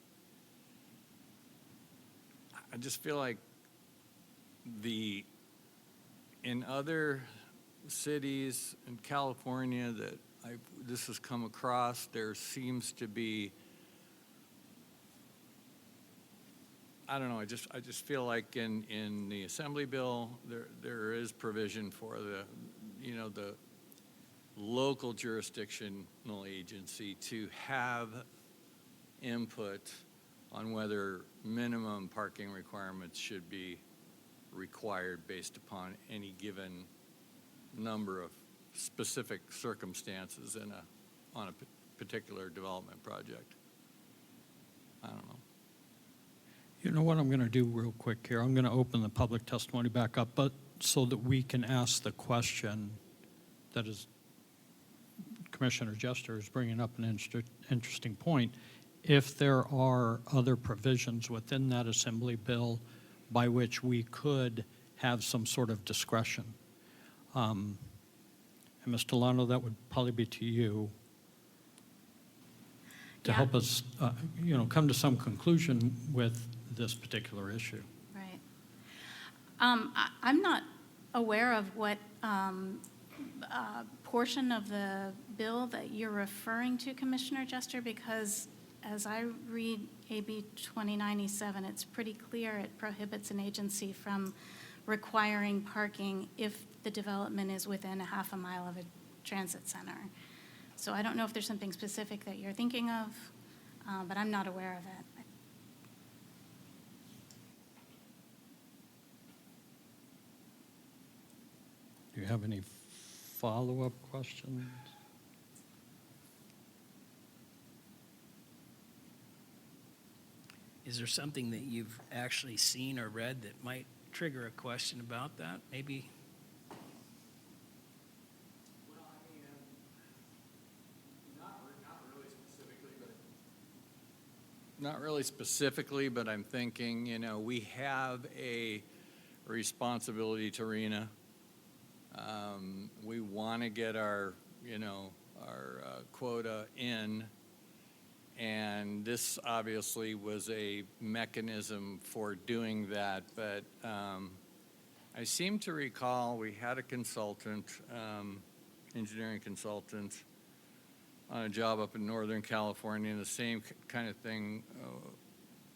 in other cities in California that this has come across, there seems to be, I don't know, I just feel like in the Assembly bill, there is provision for the local jurisdictional agency to have input on whether minimum parking requirements should be required based upon any given number of specific circumstances on a particular development project. I don't know.
You know what I'm going to do real quick here? I'm going to open the public testimony back up, but so that we can ask the question that is Commissioner Jester is bringing up an interesting point. If there are other provisions within that Assembly bill by which we could have some sort of discretion. And Ms. Delano, that would probably be to you to help us, come to some conclusion with this particular issue.
Right. I'm not aware of what portion of the bill that you're referring to, Commissioner Jester, because as I read AB 2097, it's pretty clear it prohibits an agency from requiring parking if the development is within a half a mile of a transit center. So I don't know if there's something specific that you're thinking of, but I'm not aware of it.
Do you have any follow-up questions?
Is there something that you've actually seen or read that might trigger a question about that? Maybe.
Well, I mean, not really specifically, but I'm thinking, we have a responsibility to RENA. We want to get our quota in, And this obviously was a mechanism for doing that, but I seem to recall we had a consultant, engineering consultant, on a job up in Northern California, and the same kind of thing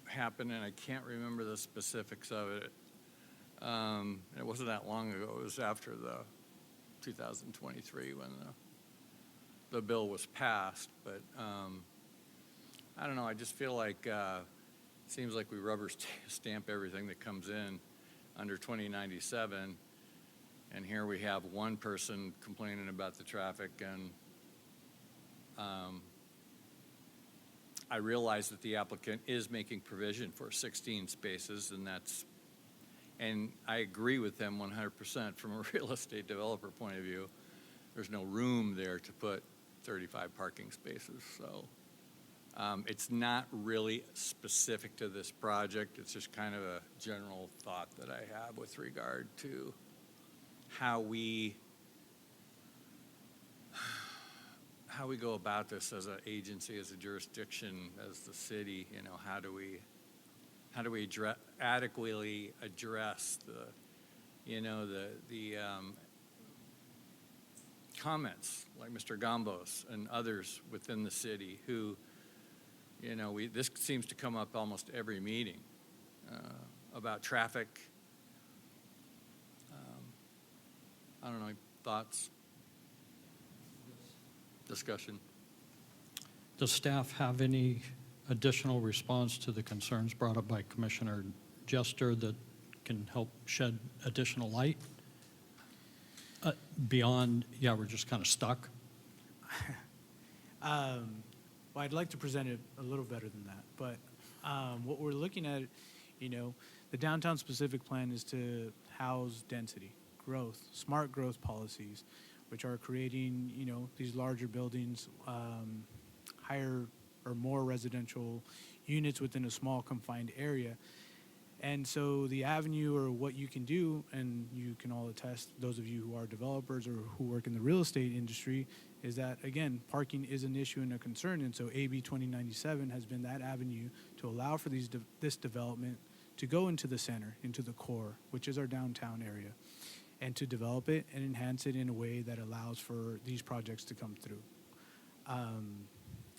happened, and I can't remember the specifics of it. It wasn't that long ago. It was after the 2023 when the bill was passed, but I don't know. I just feel like it seems like we rubber stamp everything that comes in under 2097, and here we have one person complaining about the traffic, and I realize that the applicant is making provision for 16 spaces, and I agree with them 100% from a real estate developer point of view. There's no room there to put 35 parking spaces, so it's not really specific to this project. It's just kind of a general thought that I have with regard to how we go about this as an agency, as a jurisdiction, as the city. You know, how do we adequately address the comments like Mr. Gambos and others within the city who, this seems to come up almost every meeting about traffic. I don't know, thoughts? Discussion.
Does staff have any additional response to the concerns brought up by Commissioner Jester that can help shed additional light? Beyond, we're just kind of stuck?
Well, I'd like to present it a little better than that, but what we're looking at, the downtown specific plan is to house density, growth, smart growth policies, which are creating, these larger buildings, higher or more residential units within a small confined area. And so the avenue or what you can do, and you can all attest, those of you who are developers or who work in the real estate industry, is that, again, parking is an issue and a concern. And so AB 2097 has been that avenue to allow for this development to go into the center, into the core, which is our downtown area, and to develop it and enhance it in a way that allows for these projects to come through.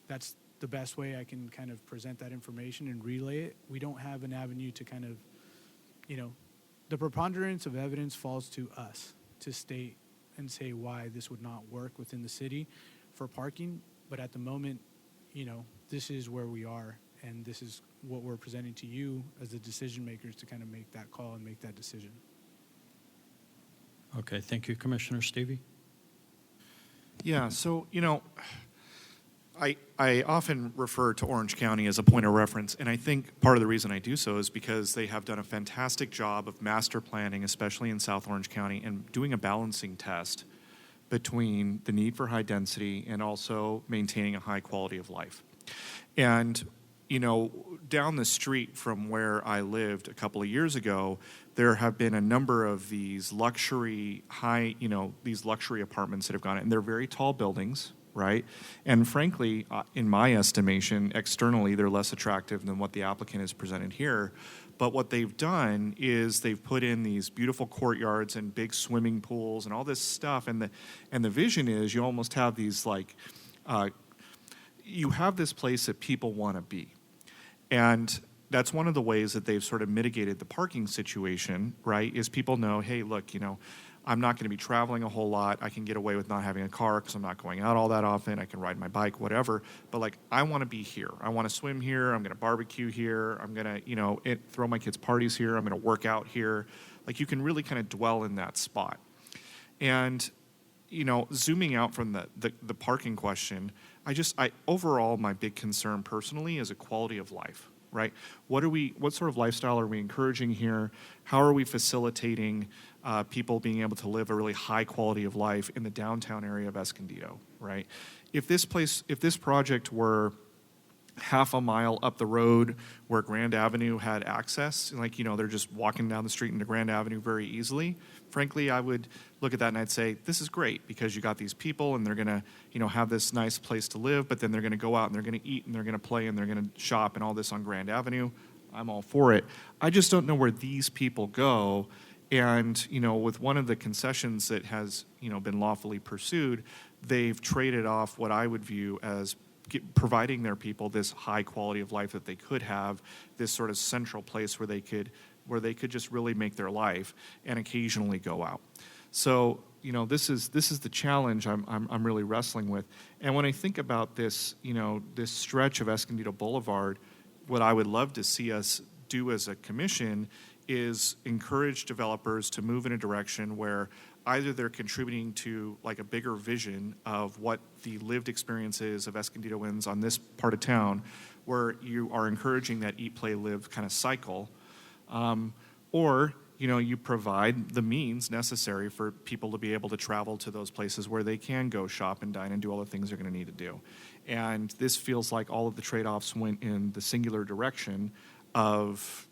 That's the best way I can kind of present that information and relay it. We don't have an avenue to kind of, the preponderance of evidence falls to us to state and say why this would not work within the city for parking. But at the moment, this is where we are, and this is what we're presenting to you as the decision makers to kind of make that call and make that decision.
Okay, thank you, Commissioner Stevie.
Yeah, so, I often refer to Orange County as a point of reference, and I think part of the reason I do so is because they have done a fantastic job of master planning, especially in South Orange County, and doing a balancing test between the need for high density and also maintaining a high quality of life. And, down the street from where I lived a couple of years ago, there have been a number of these luxury these luxury apartments that have gone in, and they're very tall buildings, right? And frankly, in my estimation, externally, they're less attractive than what the applicant has presented here. But what they've done is they've put in these beautiful courtyards and big swimming pools and all this stuff. And the vision is you almost have these you have this place that people want to be. And that's one of the ways that they've sort of mitigated the parking situation, right? Is people know, hey, look, I'm not going to be traveling a whole lot. I can get away with not having a car because I'm not going out all that often. I can ride my bike, whatever. But I want to be here. I want to swim here. I'm going to barbecue here. I'm going to, throw my kids' parties here. I'm going to work out here. You can really kind of dwell in that spot. And, zooming out from the parking question, overall, my big concern personally is a quality of life, right? What sort of lifestyle are we encouraging here? How are we facilitating people being able to live a really high quality of life in the downtown area of Escondido, right? If this project were half a mile up the road where Grand Avenue had access, they're just walking down the street into Grand Avenue very easily, frankly, I would look at that and I'd say, this is great because you got these people and they're going to, have this nice place to live, but then they're going to go out and they're going to eat and they're going to play and they're going to shop and all this on Grand Avenue. I'm all for it. I just don't know where these people go. And, with one of the concessions that has, been lawfully pursued, they've traded off what I would view as providing their people this high quality of life that they could have, this sort of central place where they could just really make their life and occasionally go out. So, this is the challenge I'm really wrestling with. And when I think about this, this stretch of Escondido Boulevard, what I would love to see us do as a commission is encourage developers to move in a direction where either they're contributing to like a bigger vision of what the lived experience is of Escondidoans on this part of town, where you are encouraging that eat, play, live kind of cycle, or you provide the means necessary for people to be able to travel to those places where they can go shop and dine and do all the things they're going to need to do. And this feels like all of the trade-offs went in the singular direction of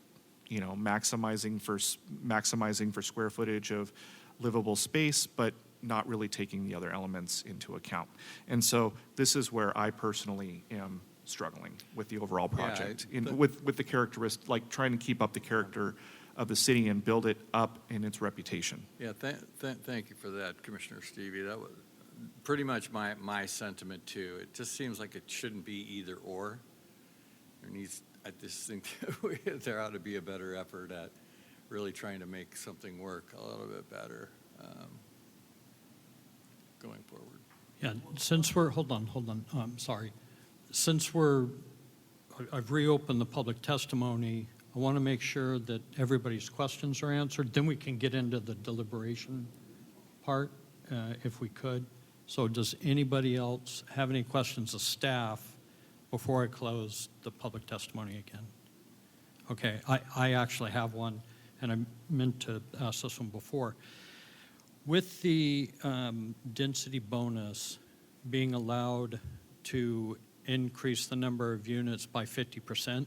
maximizing for square footage of livable space, but not really taking the other elements into account. And so this is where I personally am struggling with the overall project, with the characteristic, like trying to keep up the character of the city and build it up in its reputation.
Yeah, thank you for that, Commissioner Stevie. That was pretty much my sentiment too. It just seems like it shouldn't be either or. I just think there ought to be a better effort at really trying to make something work a little bit better going forward.
Yeah, since we're, hold on, sorry. Since I've reopened the public testimony, I want to make sure that everybody's questions are answered. Then we can get into the deliberation part, if we could. So does anybody else have any questions of staff before I close the public testimony again? Okay, I actually have one, and I meant to ask this one before. With the density bonus being allowed to increase the number of units by 50%,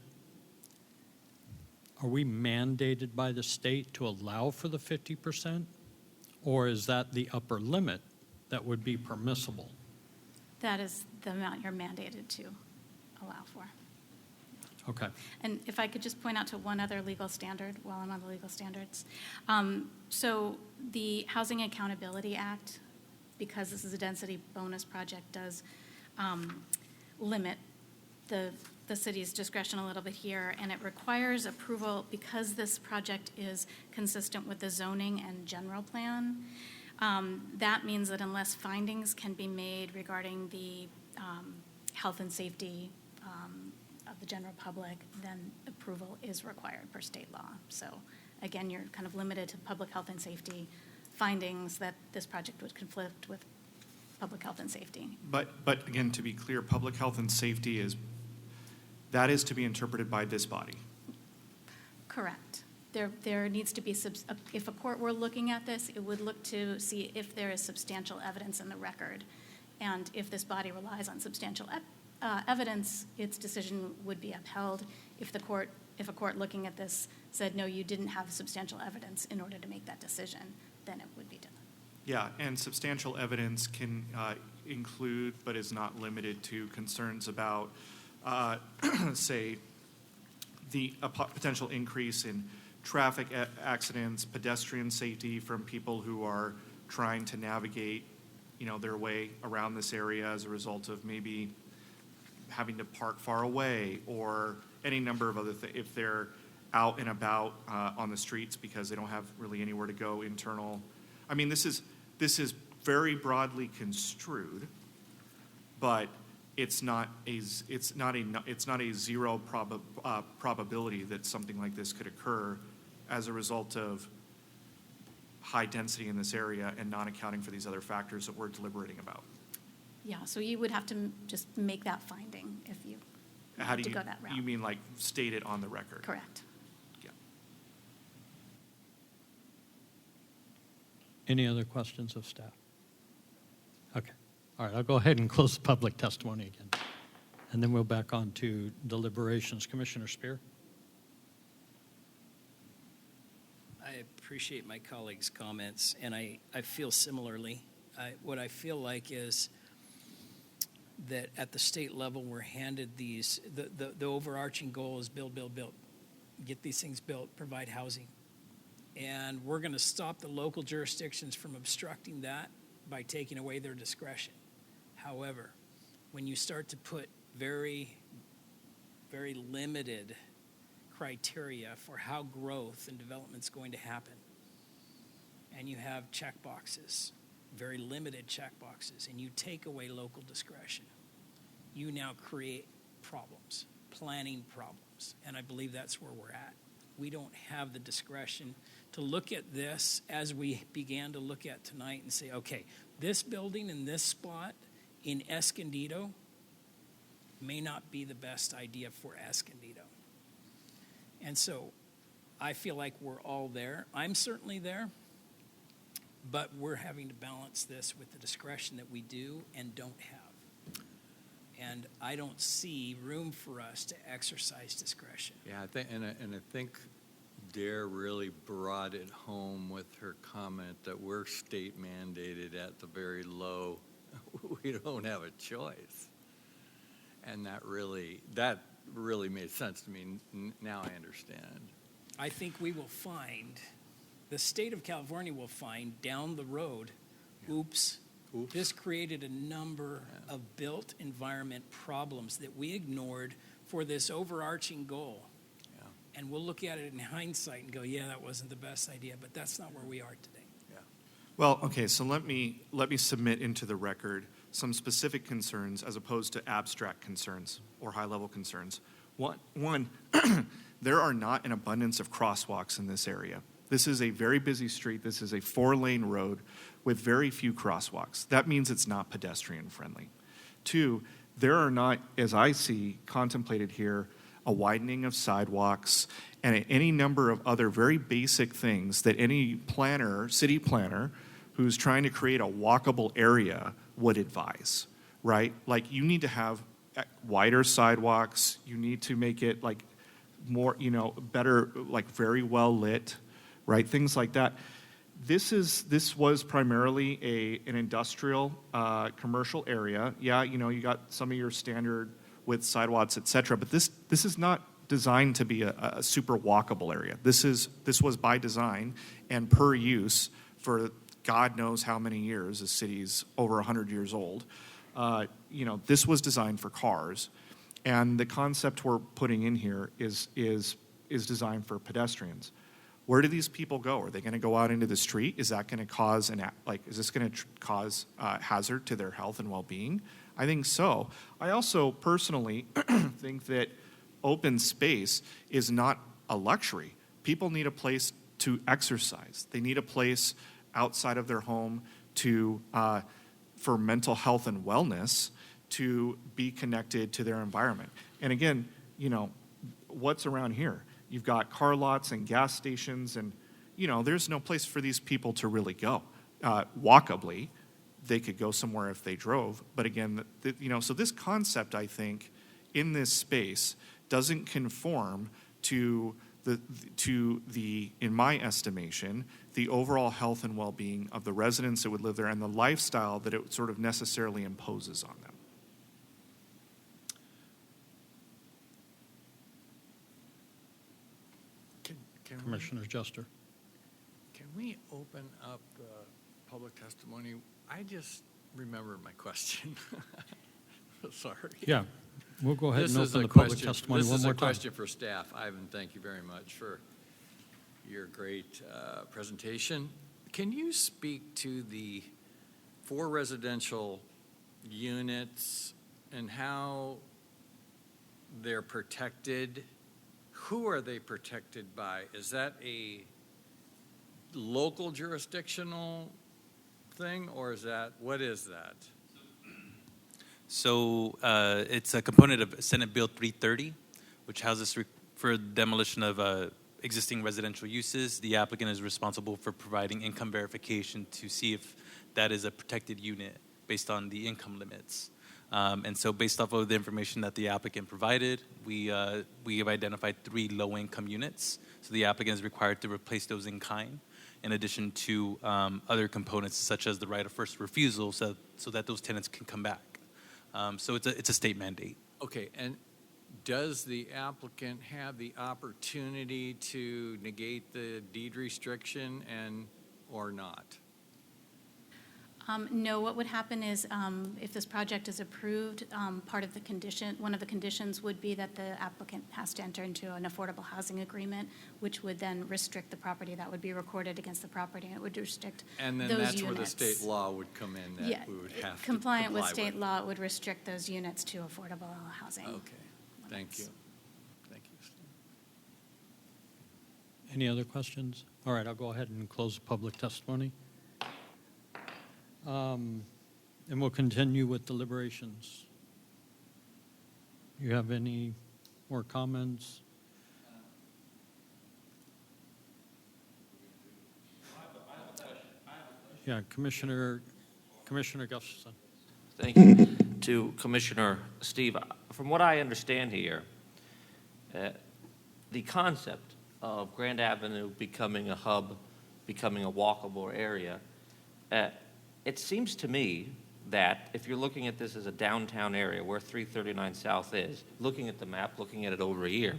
are we mandated by the state to allow for the 50%? Or is that the upper limit that would be permissible?
That is the amount you're mandated to allow for.
Okay.
And if I could just point out to one other legal standard while I'm on the legal standards. So the Housing Accountability Act, because this is a density bonus project, does limit the city's discretion a little bit here, and it requires approval because this project is consistent with the zoning and general plan. That means that unless findings can be made regarding the health and safety of the general public, then approval is required per state law. So again, you're kind of limited to public health and safety findings that this project would conflict with public health and safety.
But again, to be clear, public health and safety is to be interpreted by this body.
Correct. There needs to be, if a court were looking at this, it would look to see if there is substantial evidence in the record. And if this body relies on substantial evidence, its decision would be upheld. If a court looking at this said, no, you didn't have substantial evidence in order to make that decision, then it would be done.
Yeah, and substantial evidence can include, but is not limited to, concerns about, say, a potential increase in traffic accidents, pedestrian safety from people who are trying to navigate, their way around this area as a result of maybe having to park far away, or any number of other things, if they're out and about on the streets because they don't have really anywhere to go internal. I mean, this is very broadly construed, but it's not a zero probability that something like this could occur as a result of high density in this area and not accounting for these other factors that we're deliberating about.
Yeah, so you would have to just make that finding if you
How do
to
you,
go that route.
you mean like state it on the record?
Correct.
Yeah.
Any other questions of staff? Okay. All right, I'll go ahead and close the public testimony again. And then we'll back on to deliberations. Commissioner Spear?
I appreciate my colleagues' comments, and I feel similarly. What I feel like is that at the state level, we're handed these, the overarching goal is build, build, build. Get these things built, provide housing. And we're going to stop the local jurisdictions from obstructing that by taking away their discretion. However, when you start to put very, very limited criteria for how growth and development is going to happen, and you have check boxes, very limited check boxes, and you take away local discretion, you now create problems, planning problems, and I believe that's where we're at. We don't have the discretion to look at this as we began to look at tonight and say, okay, this building in this spot in Escondido may not be the best idea for Escondido. And so I feel like we're all there. I'm certainly there, but we're having to balance this with the discretion that we do and don't have. And I don't see room for us to exercise discretion.
Yeah, I think Dare really brought it home with her comment that we're state mandated at the very low. We don't have a choice. And that really made sense to me. Now I understand.
I think we will find, the state of California will find down the road, oops. This created a number of built environment problems that we ignored for this overarching goal.
Yeah.
And we'll look at it in hindsight and go, yeah, that wasn't the best idea, but that's not where we are today.
Yeah.
Well, okay, so let me submit into the record some specific concerns as opposed to abstract concerns or high-level concerns. One, there are not an abundance of crosswalks in this area. This is a very busy street. This is a 4-lane road with very few crosswalks. That means it's not pedestrian-friendly. Two, there are not, as I see contemplated here, a widening of sidewalks and any number of other very basic things that any planner, city planner, who's trying to create a walkable area would advise, right? Like, you need to have wider sidewalks. You need to make it like more, better, like very well lit, right? Things like that. This was primarily an industrial, commercial area. Yeah, you got some of your standard with sidewalks, et cetera, but this is not designed to be a super walkable area. This was by design and per use for God knows how many years. The city's over 100 years old. This was designed for cars, and the concept we're putting in here is designed for pedestrians. Where do these people go? Are they going to go out into the street? Is that going to cause is this going to cause hazard to their health and well-being? I think so. I also personally think that open space is not a luxury. People need a place to exercise. They need a place outside of their home for mental health and wellness, to be connected to their environment. And again, what's around here? You've got car lots and gas stations, and there's no place for these people to really go. Walkably, they could go somewhere if they drove. But again, so this concept, I think, in this space doesn't conform to the, in my estimation, the overall health and well-being of the residents that would live there and the lifestyle that it sort of necessarily imposes on them.
Commissioner Jester.
Can we open up public testimony? I just remembered my question. Sorry.
Yeah, we'll go ahead
This
and
is
open
a
the public
question.
testimony
This
one
is
more
a
time.
question for staff. Ivan, thank you very much for your great presentation. Can you speak to the 4 residential units and how they're protected? Who are they protected by? Is that a local jurisdictional thing, or what is that?
So it's a component of Senate Bill 330, which houses for demolition of existing residential uses. The applicant is responsible for providing income verification to see if that is a protected unit based on the income limits. And so based off of the information that the applicant provided, we have identified 3 low-income units. So the applicant is required to replace those in kind. in addition to other components such as the right of first refusal, so that those tenants can come back. So it's a state mandate.
Okay, and does the applicant have the opportunity to negate the deed restriction or not?
No, what would happen is if this project is approved, part of the condition, one of the conditions would be that the applicant has to enter into an affordable housing agreement, which would then restrict the property that would be recorded against the property, and it would restrict those
And then
units.
that's where the state law would come in,
Yeah,
that we would have to
compliant with
comply
state law, it would restrict those units to affordable housing.
Okay, thank you.
limits.
Thank you.
Any other questions? All right, I'll go ahead and close the public testimony. And we'll continue with deliberations. You have any more comments? Yeah, Commissioner Gustafson.
Thank you. To Commissioner Steve, from what I understand here, the concept of Grand Avenue becoming a hub, becoming a walkable area, it seems to me that if you're looking at this as a downtown area where 339 South is, looking at the map, looking at it over here,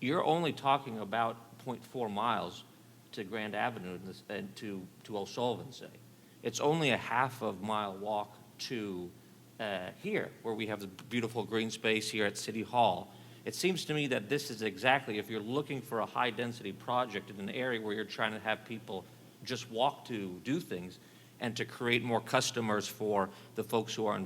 you're only talking about 0.4 miles to Grand Avenue and to O'Sullivan, say. It's only a half of mile walk to here, where we have the beautiful green space here at City Hall. It seems to me that this is exactly, if you're looking for a high-density project in an area where you're trying to have people just walk to do things and to create more customers for the folks who are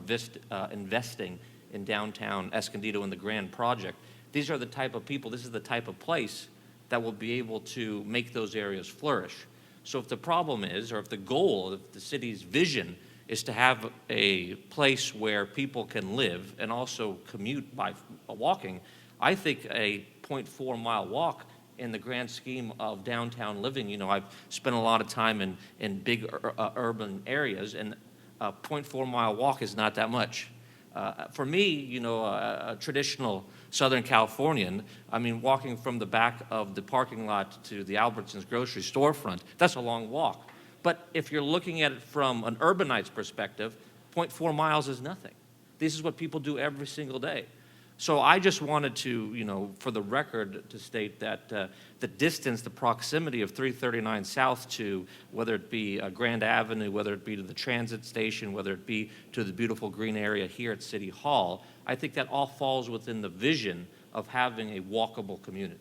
investing in downtown Escondido and the Grand Project, these are the type of people, this is the type of place that will be able to make those areas flourish. So if the problem is, or if the goal, if the city's vision is to have a place where people can live and also commute by walking, I think a 0.4 mile walk in the grand scheme of downtown living, you know, I've spent a lot of time in big urban areas, and a 0.4 mile walk is not that much. For me, you know, a traditional Southern Californian, I mean, walking from the back of the parking lot to the Albertsons grocery storefront, that's a long walk. But if you're looking at it from an urbanite's perspective, 0.4 miles is nothing. This is what people do every single day. So I just wanted to, you know, for the record, to state that the distance, the proximity of 339 South to, whether it be Grand Avenue, whether it be to the transit station, whether it be to the beautiful green area here at City Hall, I think that all falls within the vision of having a walkable community.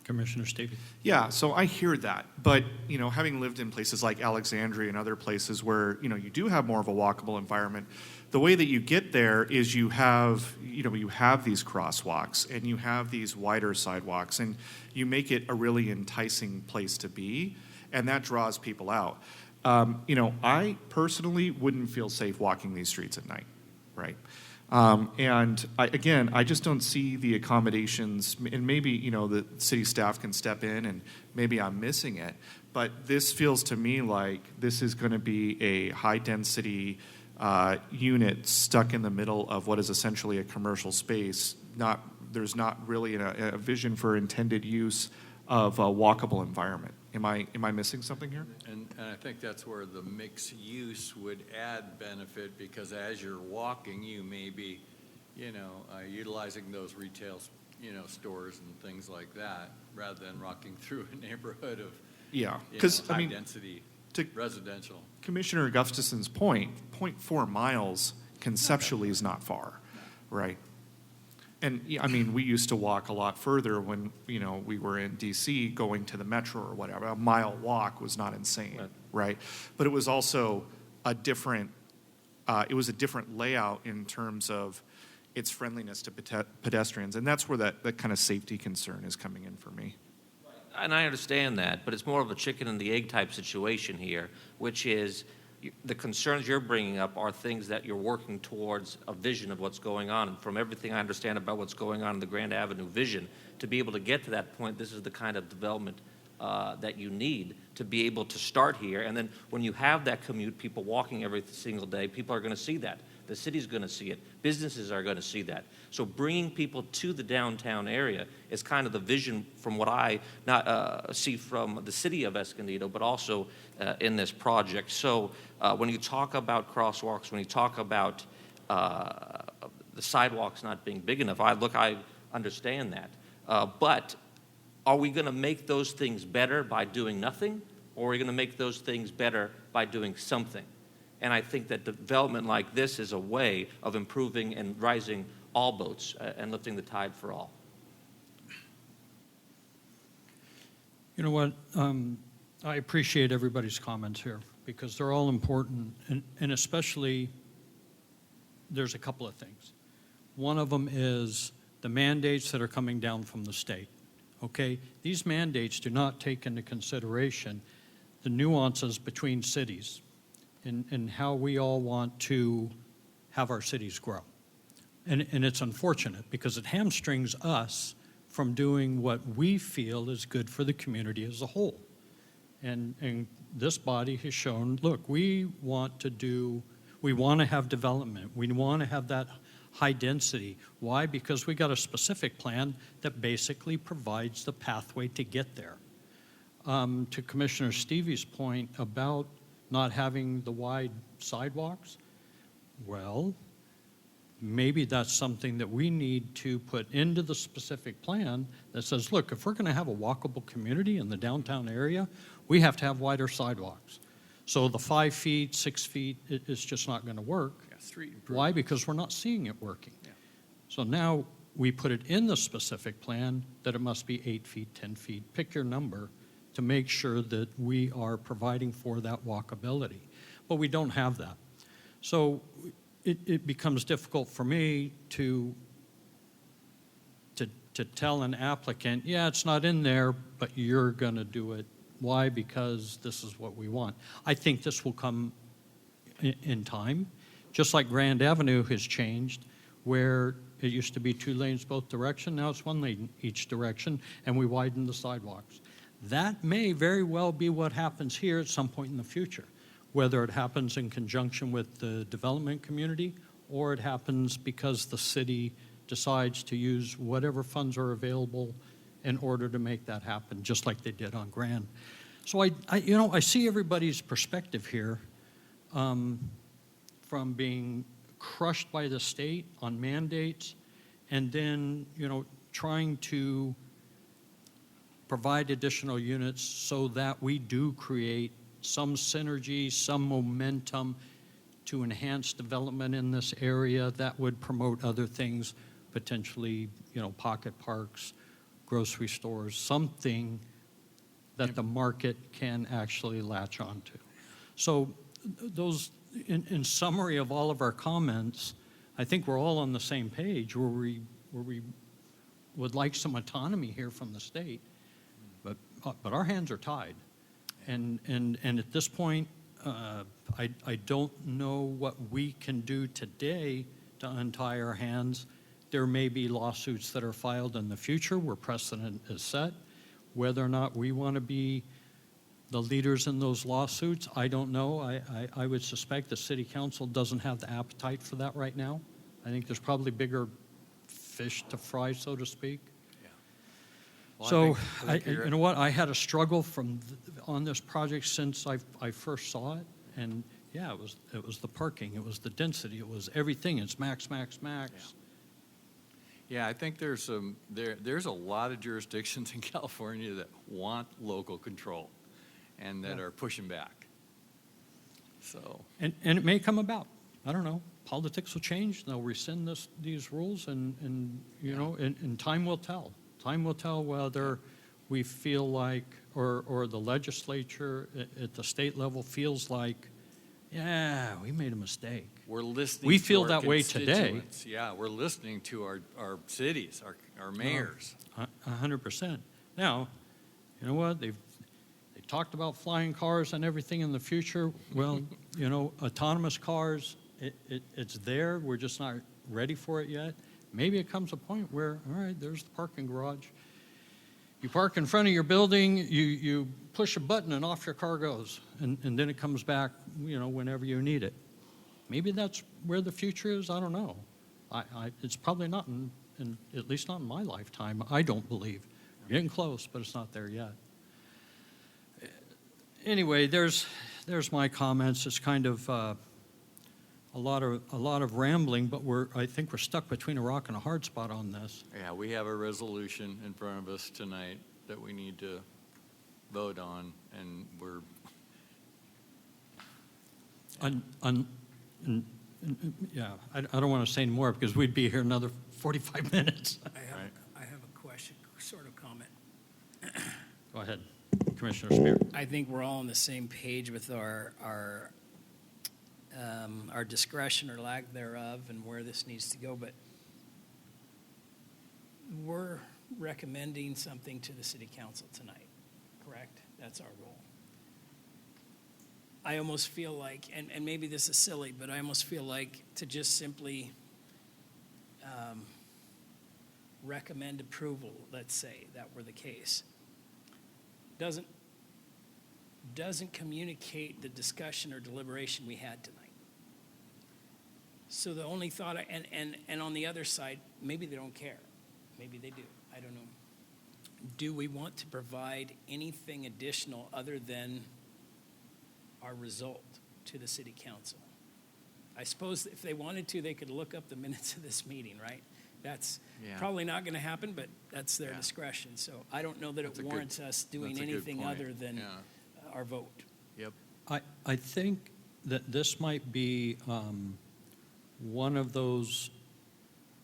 Commissioner Stevie.
Yeah, so I hear that, but you know, having lived in places like Alexandria and other places where you know you do have more of a walkable environment, the way that you get there is you have these crosswalks and you have these wider sidewalks, and you make it a really enticing place to be, and that draws people out. You know, I personally wouldn't feel safe walking these streets at night, right? And I just don't see the accommodations, and maybe, you know, the city staff can step in, and maybe I'm missing it, but this feels to me like this is going to be a high-density unit stuck in the middle of what is essentially a commercial space. There's not really a vision for intended use of a walkable environment. Am I missing something here?
And I think that's where the mixed use would add benefit, because as you're walking, you may be, you know, utilizing those retail, you know, stores and things like that, rather than walking through a neighborhood of,
Yeah,
you
because
know,
I mean,
high-density
to
residential.
Commissioner Gustafson's point, 0.4 miles conceptually is not far, right? And I mean, we used to walk a lot further when, you know, we were in DC going to the metro or whatever. A mile walk was not insane, right? But it was also a different layout in terms of its friendliness to pedestrians. And that's where that kind of safety concern is coming in for me.
And I understand that, but it's more of a chicken and the egg type situation here, which is the concerns you're bringing up are things that you're working towards a vision of what's going on. And from everything I understand about what's going on in the Grand Avenue vision, to be able to get to that point, this is the kind of development that you need to be able to start here. And then when you have that commute, people walking every single day, people are going to see that. The city's going to see it. Businesses are going to see that. So bringing people to the downtown area is kind of the vision from what I see from the city of Escondido, but also in this project. So when you talk about crosswalks, when you talk about the sidewalks not being big enough, I understand that. But are we going to make those things better by doing nothing, or are we going to make those things better by doing something? And I think that development like this is a way of improving and rising all boats and lifting the tide for all.
You know what? I appreciate everybody's comments here because they're all important, and especially there's a couple of things. One of them is the mandates that are coming down from the state. Okay? These mandates do not take into consideration the nuances between cities and how we all want to have our cities grow. And it's unfortunate because it hamstrings us from doing what we feel is good for the community as a whole. And this body has shown, look, we want to have development. We want to have that high density. Why? Because we got a specific plan that basically provides the pathway to get there. To Commissioner Stevie's point about not having the wide sidewalks, well, maybe that's something that we need to put into the specific plan that says, look, if we're going to have a walkable community in the downtown area, we have to have wider sidewalks. So the 5 feet, 6 feet, it's just not going to work.
Yeah, street
Why?
improvements.
Because we're not seeing it working.
Yeah.
So now we put it in the specific plan that it must be 8 feet, 10 feet, pick your number, to make sure that we are providing for that walkability. But we don't have that. So it becomes difficult for me to tell an applicant, yeah, it's not in there, but you're going to do it. Why? Because this is what we want. I think this will come in time, just like Grand Avenue has changed, where it used to be 2 lanes both direction, now it's 1 lane each direction, and we widened the sidewalks. That may very well be what happens here at some point in the future, whether it happens in conjunction with the development community or it happens because the city decides to use whatever funds are available in order to make that happen, just like they did on Grand. So I see everybody's perspective here from being crushed by the state on mandates and then, trying to provide additional units so that we do create some synergy, some momentum to enhance development in this area that would promote other things, potentially, pocket parks, grocery stores, something that the market can actually latch onto. So those, in summary of all of our comments, I think we're all on the same page where we would like some autonomy here from the state. But our hands are tied, and at this point, I don't know what we can do today to untie our hands. There may be lawsuits that are filed in the future where precedent is set. Whether or not we want to be the leaders in those lawsuits, I don't know. I would suspect the city council doesn't have the appetite for that right now. I think there's probably bigger fish to fry, so to speak.
Well,
So,
I think you're-
you know what, I had a struggle on this project since I first saw it, and yeah, it was the parking, it was the density, it was everything, it's max, max, max.
Yeah, I think there's a lot of jurisdictions in California that want local control and that
Yeah.
are pushing back. So,
And it may come about, I don't know, politics will change, they'll rescind these rules, and and time will tell. Time will tell whether we feel like, or the legislature at the state level feels like, yeah, we made a mistake.
we're listening
We
to
feel
our
that way today.
constituents. Yeah, we're listening to our cities, our mayors.
100%. Now, you know what, they talked about flying cars and everything in the future. Well, autonomous cars, it's there, we're just not ready for it yet. Maybe it comes a point where, all right, there's the parking garage. You park in front of your building, you push a button and off your car goes. And then it comes back, whenever you need it. maybe that's where the future is. I don't know. It's probably not at least not in my lifetime. I don't believe. We're getting close, but it's not there yet. Anyway, there's my comments. It's kind of a lot of rambling, but I think we're stuck between a rock and a hard spot on this.
Yeah, we have a resolution in front of us tonight that we need to vote on, and we're,
Yeah, I don't want to say any more because we'd be here another 45 minutes.
I have a question, sort of comment.
Go ahead, Commissioner Spear.
I think we're all on the same page with our discretion or lack thereof and where this needs to go, but we're recommending something to the city council tonight, correct? That's our role. I almost feel like, and maybe this is silly, but I almost feel like to just simply recommend approval, let's say that were the case, doesn't communicate the discussion or deliberation we had tonight. So the only thought, and on the other side, maybe they don't care. Maybe they do. I don't know. Do we want to provide anything additional other than our result to the city council? I suppose if they wanted to, they could look up the minutes of this meeting, right? That's probably not going to happen, but that's their discretion. So I don't know that it warrants us doing anything other than our vote.
yep.
I think that this might be one of those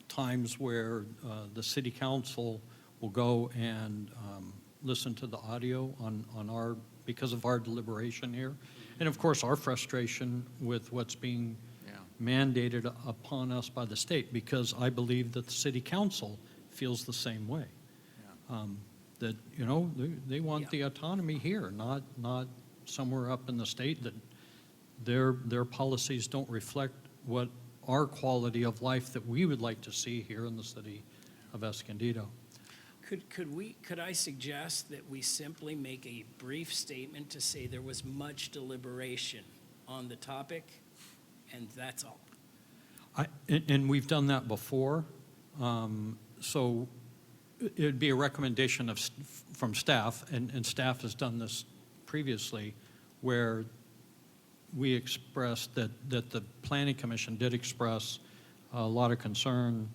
times where the city council will go and listen to the audio on our, because of our deliberation here. And of course, our frustration with what's being mandated upon us by the state, because I believe that the city council feels the same way. That, you know, they want the autonomy here, not somewhere up in the state, that their policies don't reflect what our quality of life that we would like to see here in the city of Escondido.
Could I suggest that we simply make a brief statement to say there was much deliberation on the topic, and that's all?
And we've done that before, so it'd be a recommendation from staff, and staff has done this previously, where we expressed that the Planning Commission did express a lot of concern.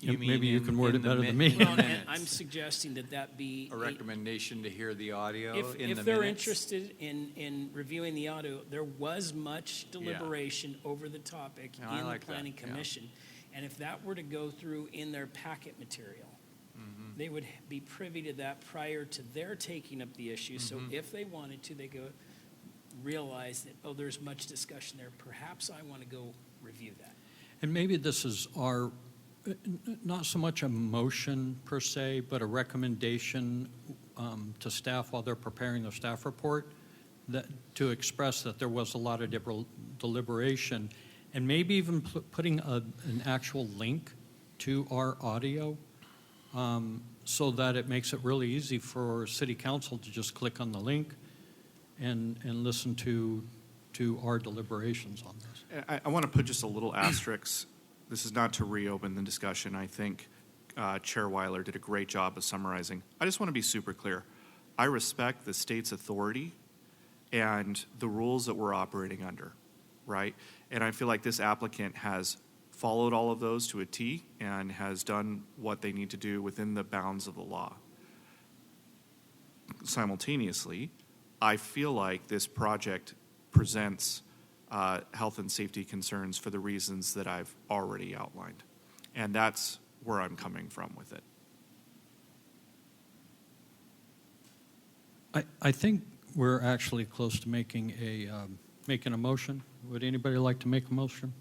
Maybe you can word it better than me.
Well, and I'm suggesting that be
A recommendation to hear the audio in the minutes.
If they're interested in reviewing the audio, there was much deliberation over the topic in the Planning Commission. And if that were to go through in their packet material, they would be privy to that prior to their taking up the issue. So if they wanted to, they go realize that, oh, there's much discussion there. Perhaps I want to go review that.
And maybe this is our, not so much a motion per se, but a recommendation to staff while they're preparing their staff report, that to express that there was a lot of deliberation, and maybe even putting an actual link to our audio, so that it makes it really easy for city council to just click on the link and listen to our deliberations on this.
I want to put just a little asterisk. This is not to reopen the discussion. I think Chair Weiler did a great job of summarizing. I just want to be super clear. I respect the state's authority and the rules that we're operating under, right? And I feel like this applicant has followed all of those to a T and has done what they need to do within the bounds of the law. Simultaneously, I feel like this project presents health and safety concerns for the reasons that I've already outlined. And that's where I'm coming from with it.
I think we're actually close to making a motion. Would anybody like to make a motion?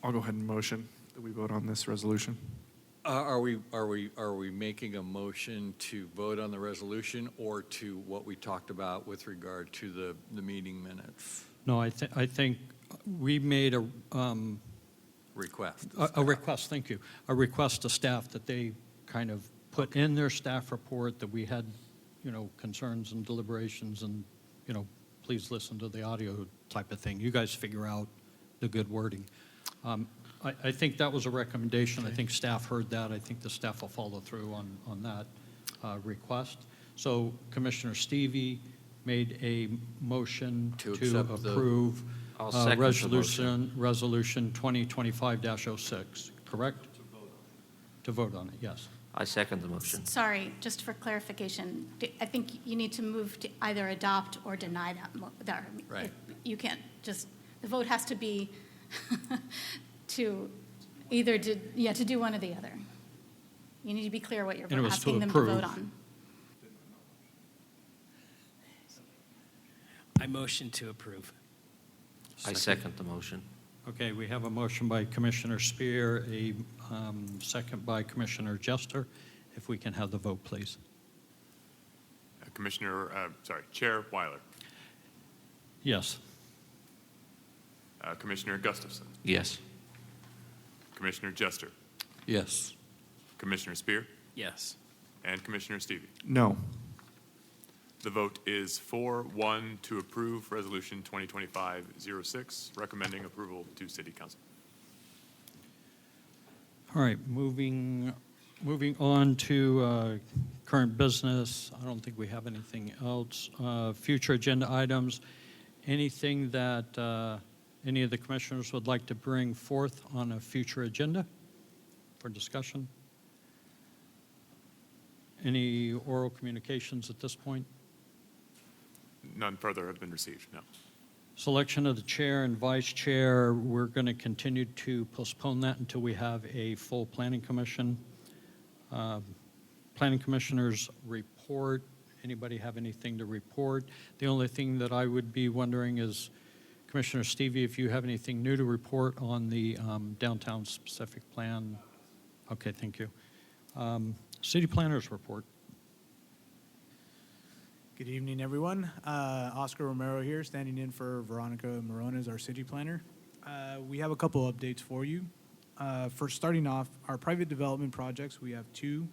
I'll go ahead and motion that we vote on this resolution.
Are we making a motion to vote on the resolution or to what we talked about with regard to the meeting minutes?
No, I think we made a
Request.
request, thank you, a request to staff that they kind of put in their staff report that we had, concerns and deliberations and, please listen to the audio type of thing. You guys figure out the good wording. I think that was a recommendation. I think staff heard that. I think the staff will follow through on that request. So Commissioner Stevie made a motion
To
to
accept the-
approve
I'll second the
resolution 2025-06, correct? To vote on it, yes.
I second the motion.
Sorry, just for clarification, I think you need to move to either adopt or deny that.
Right.
You can't just, the vote has to be to either, to do one or the other. You need to be clear what you're
And it was to
asking them to vote
approve.
on.
I motion to approve.
I second the motion.
Okay, we have a motion by Commissioner Spear, a second by Commissioner Jester. If we can have the vote, please.
Chair Weiler,
Yes.
Commissioner Gustafson,
Yes.
Commissioner Jester,
Yes.
Commissioner Spear,
Yes.
and Commissioner Stevie.
No.
The vote is 4-1 to approve Resolution 2025-06, recommending approval to City Council.
All right, moving on to current business. I don't think we have anything else. Future agenda items. Anything that any of the commissioners would like to bring forth on a future agenda for discussion? Any oral communications at this point?
None further have been received, no.
Selection of the chair and vice chair, we're going to continue to postpone that until we have a full planning commission. Planning commissioners report. Anybody have anything to report? The only thing that I would be wondering is, Commissioner Stevie, if you have anything new to report on the downtown specific plan. Okay, thank you. City planners report.
Good evening, everyone. Oscar Romero here, standing in for Veronica Morones, our city planner. We have a couple updates for you. First, starting off, our private development projects, we have two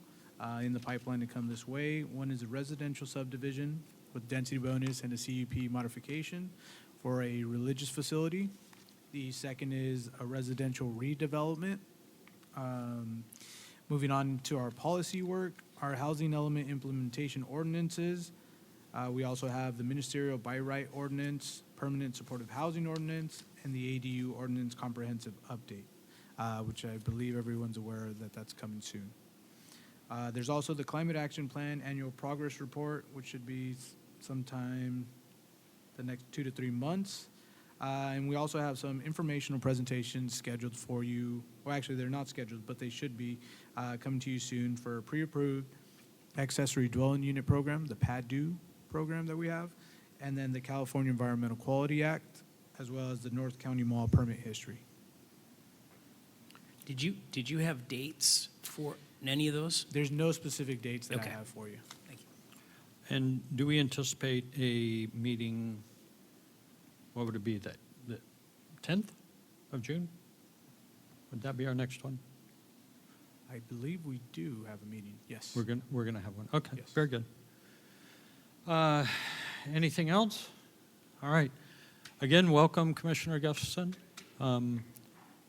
in the pipeline to come this way. One is a residential subdivision with density bonus and a CUP modification for a religious facility. The second is a residential redevelopment. Moving on to our policy work, our housing element implementation ordinances. We also have the ministerial by right ordinance, permanent supportive housing ordinance, and the ADU ordinance comprehensive update, which I believe everyone's aware that that's coming soon. There's also the climate action plan annual progress report, which should be sometime the next 2 to 3 months. And we also have some informational presentations scheduled for you. Well, actually, they're not scheduled, but they should be coming to you soon for pre-approved accessory dwelling unit program, the PADU program that we have, and then the California Environmental Quality Act, as well as the North County Mall permit history.
Did you have dates for any of those?
There's no specific dates that
Okay.
I have for you.
Thank you.
And do we anticipate a meeting, what would it be, the 10th of June? Would that be our next one?
I believe we do have a meeting, yes.
We're going to have one. Okay,
Yes.
very good. Anything else? All right. Again, welcome, Commissioner Gustafson.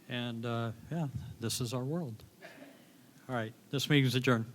Yeah, this is our world. All right, this meeting is adjourned.